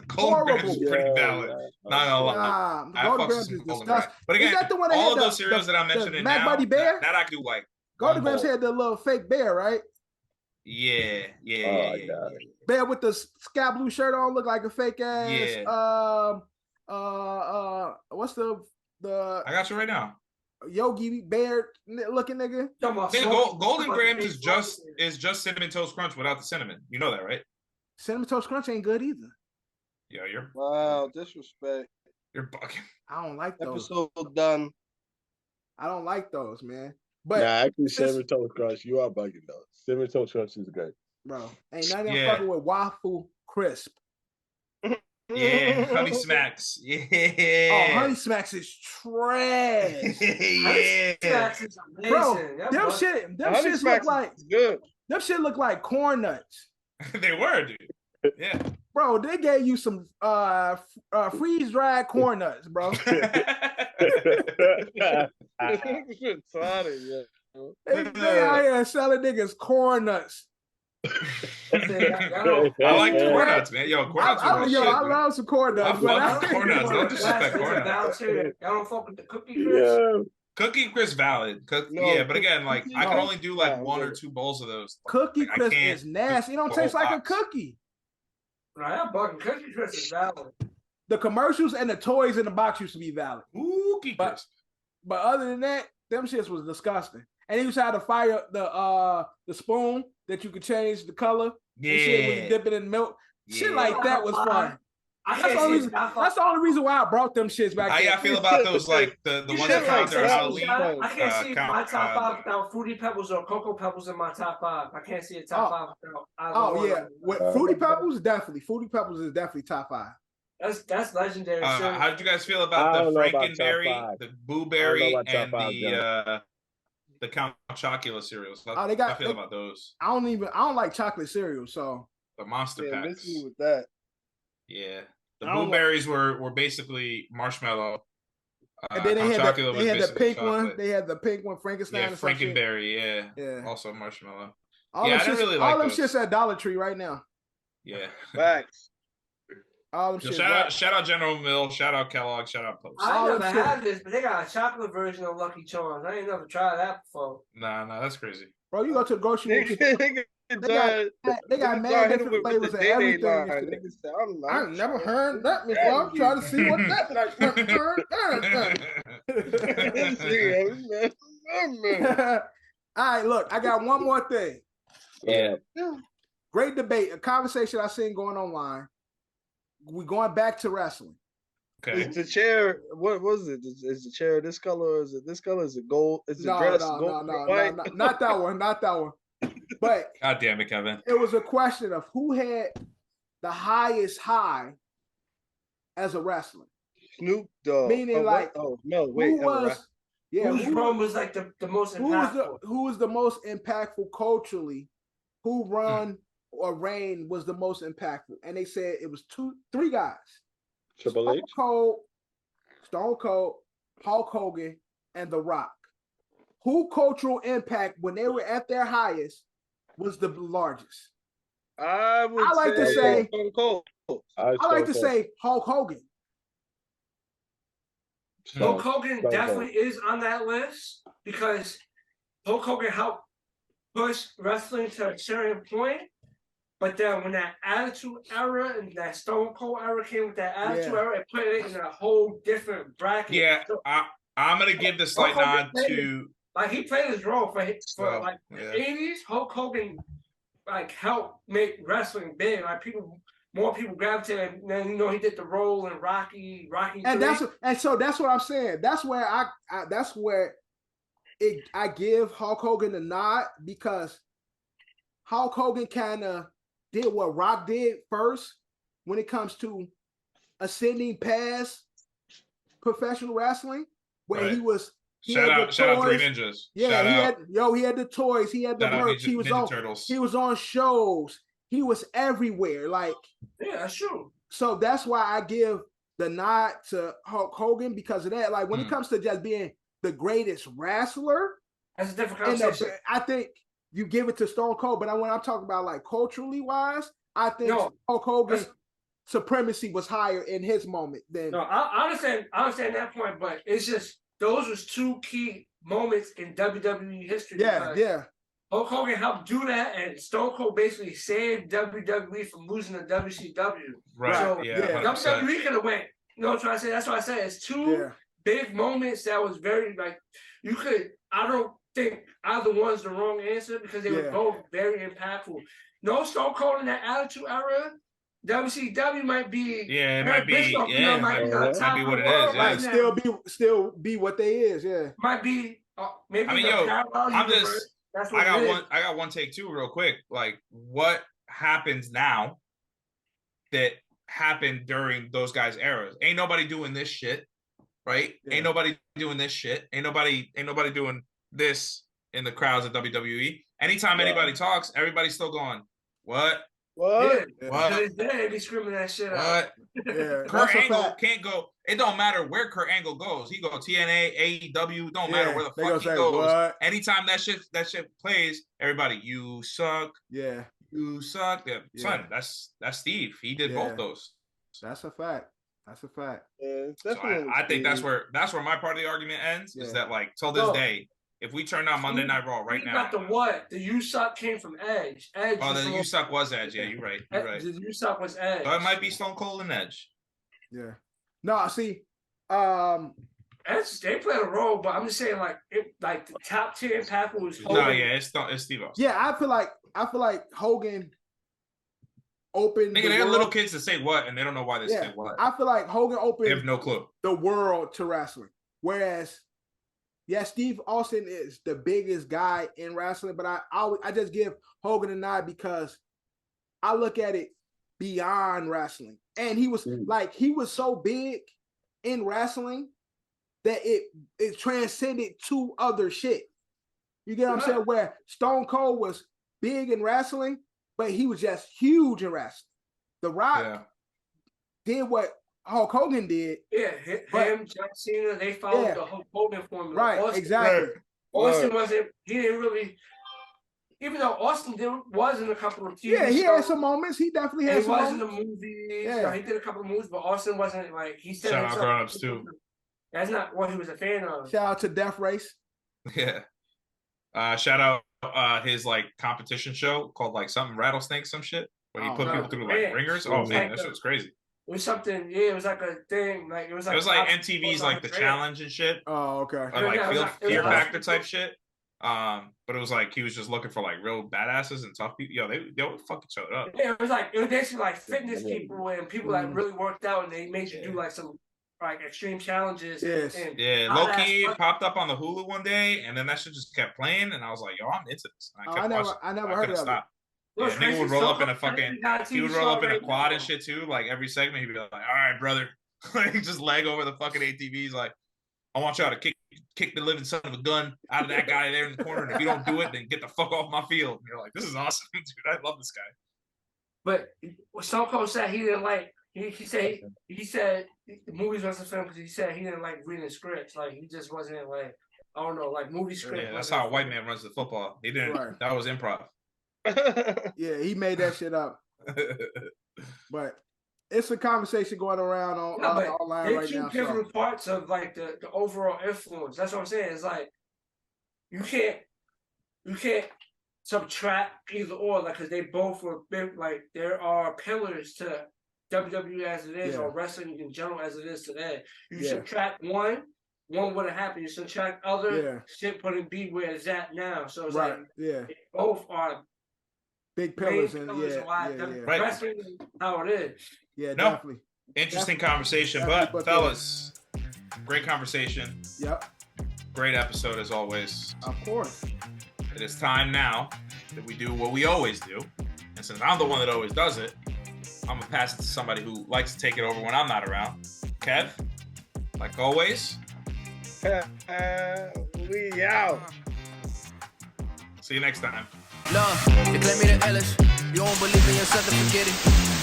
Golden Grams is pretty valid. Not gonna lie. Golden Grams is disgusting. But again, all of those cereals that I'm mentioning now, Buddy Bear? that I do like. Golden Grams had the little fake bear, right? Yeah. Bear with the sky blue shirt on, look like a fake ass. Yeah. What's the? I got you right now. Yogi Bear looking nigga. Golden Grams is just Cinnamon Toast Crunch without the cinnamon. You know that, right? Cinnamon Toast Crunch ain't good either. Yeah, wow, disrespect. You're bugging. I don't like those. Episode done. I don't like those, man. But actually, Cinnamon Toast Crunch, you are bugging though. Cinnamon Toast Crunch is good, bro. Ain't nothing fucking with waffle crisp. Yeah, Honey Smacks. Yeah. Oh, Honey Smacks is trash. Yeah. Smacks is amazing. Bro, them shits look like good. Them shit look like corn nuts. They were, dude. Yeah. Bro, they gave you some freeze-dried corn nuts, bro. They out here selling niggas corn nuts. I like corn nuts, man. Yo, corn nuts are shit. I love some corn nuts. I fuck corn nuts. Don't disrespect corn nuts. Y'all don't fuck with the Cookie Crisp? Yeah. Cookie Crisp valid. Yeah, but again, like I can only do like 1 or 2 bowls of those. Cookie Crisp is nasty. It don't taste like a cookie. Right, I'm bugging. Cookie Crisp is valid. The commercials and the toys in the box used to be valid. Cookie Crisp. But other than that, them shits was disgusting. And he used to have to fire the spoon that you could change the color. Yeah. And shit when you dip it in milk. Yeah. Shit like that was fun. That's the only reason why I brought them shits back. How y'all feel about those, like the ones that count their Halloween? I can't see my top 5 without Fruity Pebbles or Cocoa Pebbles in my top 5. I can't see a top 5 without. Fruity Pebbles definitely. Fruity Pebbles is definitely top 5. That's legendary. How did you guys feel about the Frankenberry, the Blueberry, and the Count Chocula cereals? How do you feel about those? I don't like chocolate cereal, so the monster packs. Miss me with that. Yeah, the blueberries were basically marshmallow. And then they had the pink chocolate one. They had the pink one, Frankenstein. Yeah, Frankenberry. Yeah, also marshmallow. I didn't really like all them shits at Dollar Tree right now. Yeah, facts. All them shit. Shout out General Mills. Shout out Kellogg. Shout out Post. I never had this, but they got a chocolate version of Lucky Charms. I ain't never tried that before. Nah, that's crazy. Bro, you go to the grocery store. They got mad different flavors of everything. I never heard that before. I'm trying to see what that like. All right, look, I got one more thing. Yeah. Great debate, a conversation I seen going online. We're going back to wrestling. Okay. Is the chair, what was it? Is the chair this color? Or is it this color? Is it gold? Is the dress gold? No, not that one. Not that one. But God damn it, Kevin. It was a question of who had the highest high as a wrestler. Snoop Dogg. Meaning like, who was like the most impactful? Who was the most impactful culturally? Who run or reign was the most impactful? And they said it was 3 guys. Triple H, Stone Cold, Hulk Hogan, and The Rock. Who cultural impact when they were at their highest was the largest? I like to say Hulk Hogan. Hulk Hogan definitely is on that list because Hulk Hogan helped push wrestling to a certain point. But then when that Attitude Era and that Stone Cold Era came with that Attitude Era, it put it in a whole different bracket. Yeah, so, I'm going to give the slight nod to... Like, he played his role for the 80s. Hulk Hogan, like, helped make wrestling big. Like, more people gravitated. And then, he did the role in Rocky. And so that's what I'm saying. That's where I give Hulk Hogan a nod because Hulk Hogan kind of did what Rock did first when it comes to ascending past professional wrestling, where he was. Shout out 3 Ninjas. Yeah, he had the toys, he had the merch, he was on shows, he was everywhere. Like, yeah, that's true. So that's why I give the nod to Hulk Hogan because of that. Like when it comes to just being the greatest wrestler, that's a different conversation. I think you give it to Stone Cold, but when I'm talking about like culturally wise, I think Hulk Hogan's supremacy was higher in his moment than. No, I understand that point, but it's just. Those was 2 key moments in WWE history. Yeah. Hulk Hogan helped do that, and Stone Cold basically saved WWE from losing to WCW. Right. So, WWE could have went. You know what I'm trying to say? That's why I said it's 2 big moments that was very, like, you could, I don't think either one's the wrong answer because they were both very impactful. No Stone Cold in that Attitude Era, WCW might be. Yeah, it might be. Yeah, it might be what it is. Yeah. Like still be what they is. Yeah. Might be. Maybe. I mean, I got one take too, real quick. Like, what happens now that happened during those guys' eras? Ain't nobody doing this shit, right? Yeah. Ain't nobody doing this shit. Ain't nobody doing this in the crowds at WWE. Anytime anybody talks, everybody's still going, what? What? Yeah. What? They be screaming that shit out. Yeah. Kurt Angle can't go. It don't matter where Kurt Angle goes. He go TNA, AEW. Don't matter where the fuck he goes. What? Anytime that shit plays, everybody, you suck. Yeah. You suck. Yeah. Son, that's Steve. He did both those. That's a fact. Yeah, so I think that's where my part of the argument ends. Is that like till this day. If we turn on Monday Night Raw right now. Got the what? The You Suck came from Edge. Oh, the You Suck was Edge. Yeah, you're right. The You Suck was Edge. So it might be Stone Cold and Edge. Yeah. No, see. Edge, they played a role, but I'm just saying, like the top 10 pack was Hogan. No, yeah, it's Steve Austin. Yeah, I feel like Hogan opened. Nigga, they have little kids to say what, and they don't know why they say what. I feel like Hogan opened. They have no clue. The world to wrestling, whereas. Yeah, Steve Austin is the biggest guy in wrestling, but I just give Hogan a nod because I look at it beyond wrestling. And he was so big in wrestling that it transcended to other shit. You get what I'm saying? Where Stone Cold was big in wrestling, but he was just huge in wrestling. The Rock did what Hulk Hogan did. Yeah, him, John Cena, they followed the Hulk Hogan formula. Right, exactly. Austin he didn't really, even though Austin was in a couple of TV shows. He had some moments. He definitely had some moments. He was in the movies. Yeah. He did a couple of movies, but Austin wasn't like, he said. Shout out Grown Ups too. That's not what he was a fan of. Shout out to Death Race. Yeah. Shout out his like competition show called like something Rattlesnake, some shit. Where he put people through like ringers. Oh man, that shit was crazy. It was something, it was like a thing. Like it was like MTV's like the challenge and shit. Oh, okay. Or like Fear Factor type shit. But it was like he was just looking for like real badasses and tough people. Yo, they would fuck each other up. Yeah, it was basically like fitness people and people that really worked out and they made you do like some like extreme challenges. Yes. And low key popped up on the Hulu one day and then that shit just kept playing and I was like, yo, I'm into this. And I never heard of it. Yeah, nigga would roll up in a fucking. He would roll up in a quad and shit too. Like every segment, he'd be like, "All right, brother," like just leg over the fucking ATVs. Like, I want y'all to kick the living son of a gun out of that guy there in the corner. And if you don't do it, then get the fuck off my field. And you're like, this is awesome, dude. I love this guy. But Stone Cold said he didn't like. He said the movies wasn't film because he said he didn't like reading scripts. Like he just wasn't like, I don't know, like movie script. Yeah, that's how a white man runs the football. He didn't. Right. That was improv. Yeah, he made that shit up. But it's a conversation going around online right now. They're two different parts of like the overall influence. That's what I'm saying. It's like you can't subtract either or, like, because they both were big. Like there are pillars to WWE as it is, or wrestling in general as it is today. You subtract one wouldn't happen. You subtract other, shit wouldn't be where it's at now. So it's like both are big pillars and right. Wrestling is how it is. Yeah, definitely. Interesting conversation, but fellas, great conversation. Yep. Great episode as always. Of course. It is time now that we do what we always do, and since I'm the one that always does it, I'm gonna pass it to somebody who likes to take it over when I'm not around. Kev, like always. We out. See you next time. Love, you claim me the illest. You don't believe in yourself, then forget it.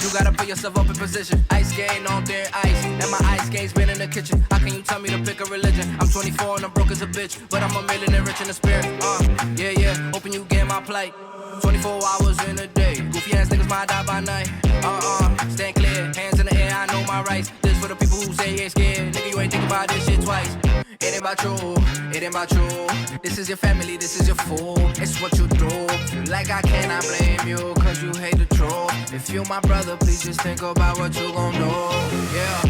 You gotta put yourself up in position. Ice skating on thin ice, and my ice skates been in the kitchen. How can you tell me to pick a religion? I'm 24 and I'm broke as a bitch, but I'm a millionaire rich in the spirit. Yeah, hoping you get my plight. 24 hours in a day. Goofy ass niggas might die by night. Stand clear, hands in the air, I know my rights. This for the people who say you ain't scared. Nigga, you ain't think about this shit twice. It ain't about you, it ain't about you. This is your family, this is your fool. It's what you do. Feel like I cannot blame you, cause you hate the truth. If you my brother, please just think about what you gon' do. Yeah.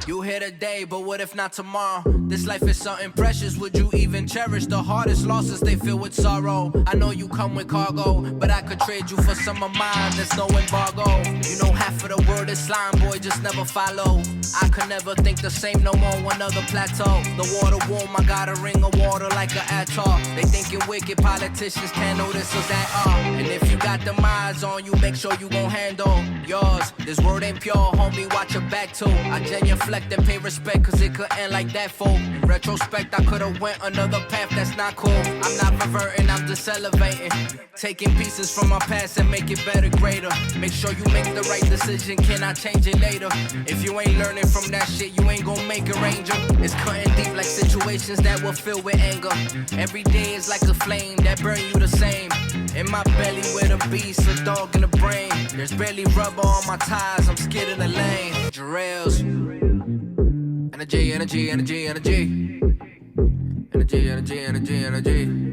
You here today, but what if not tomorrow? This life is something precious. Would you even cherish the hardest losses they feel with sorrow? I know you come with cargo, but I could trade you for some of mine. There's no embargo. You know half of the word is slime, boy, just never follow. I could never think the same no more, one other plateau. The water warm, I got a ring of water like an atoll. They thinking wicked politicians can't notice us at all. And if you got them eyes on you, make sure you gon' handle yours. This word ain't pure, homie, watch your back too. I genuflect and pay respect, cause it could end like that, fool. In retrospect, I could've went another path that's not cool. I'm not reverting, I'm just elevating. Taking pieces from my past and make it better, greater. Make sure you make the right decision, can I change it later? If you ain't learning from that shit, you ain't gon' make a ranger. It's cutting deep like situations that will fill with anger. Every day is like a flame that burn you the same. In my belly with a beast, a dog in the brain. There's barely rubber on my tires, I'm scared in the lane. Jerellz. Energy, energy, energy, energy. Energy, energy, energy, energy.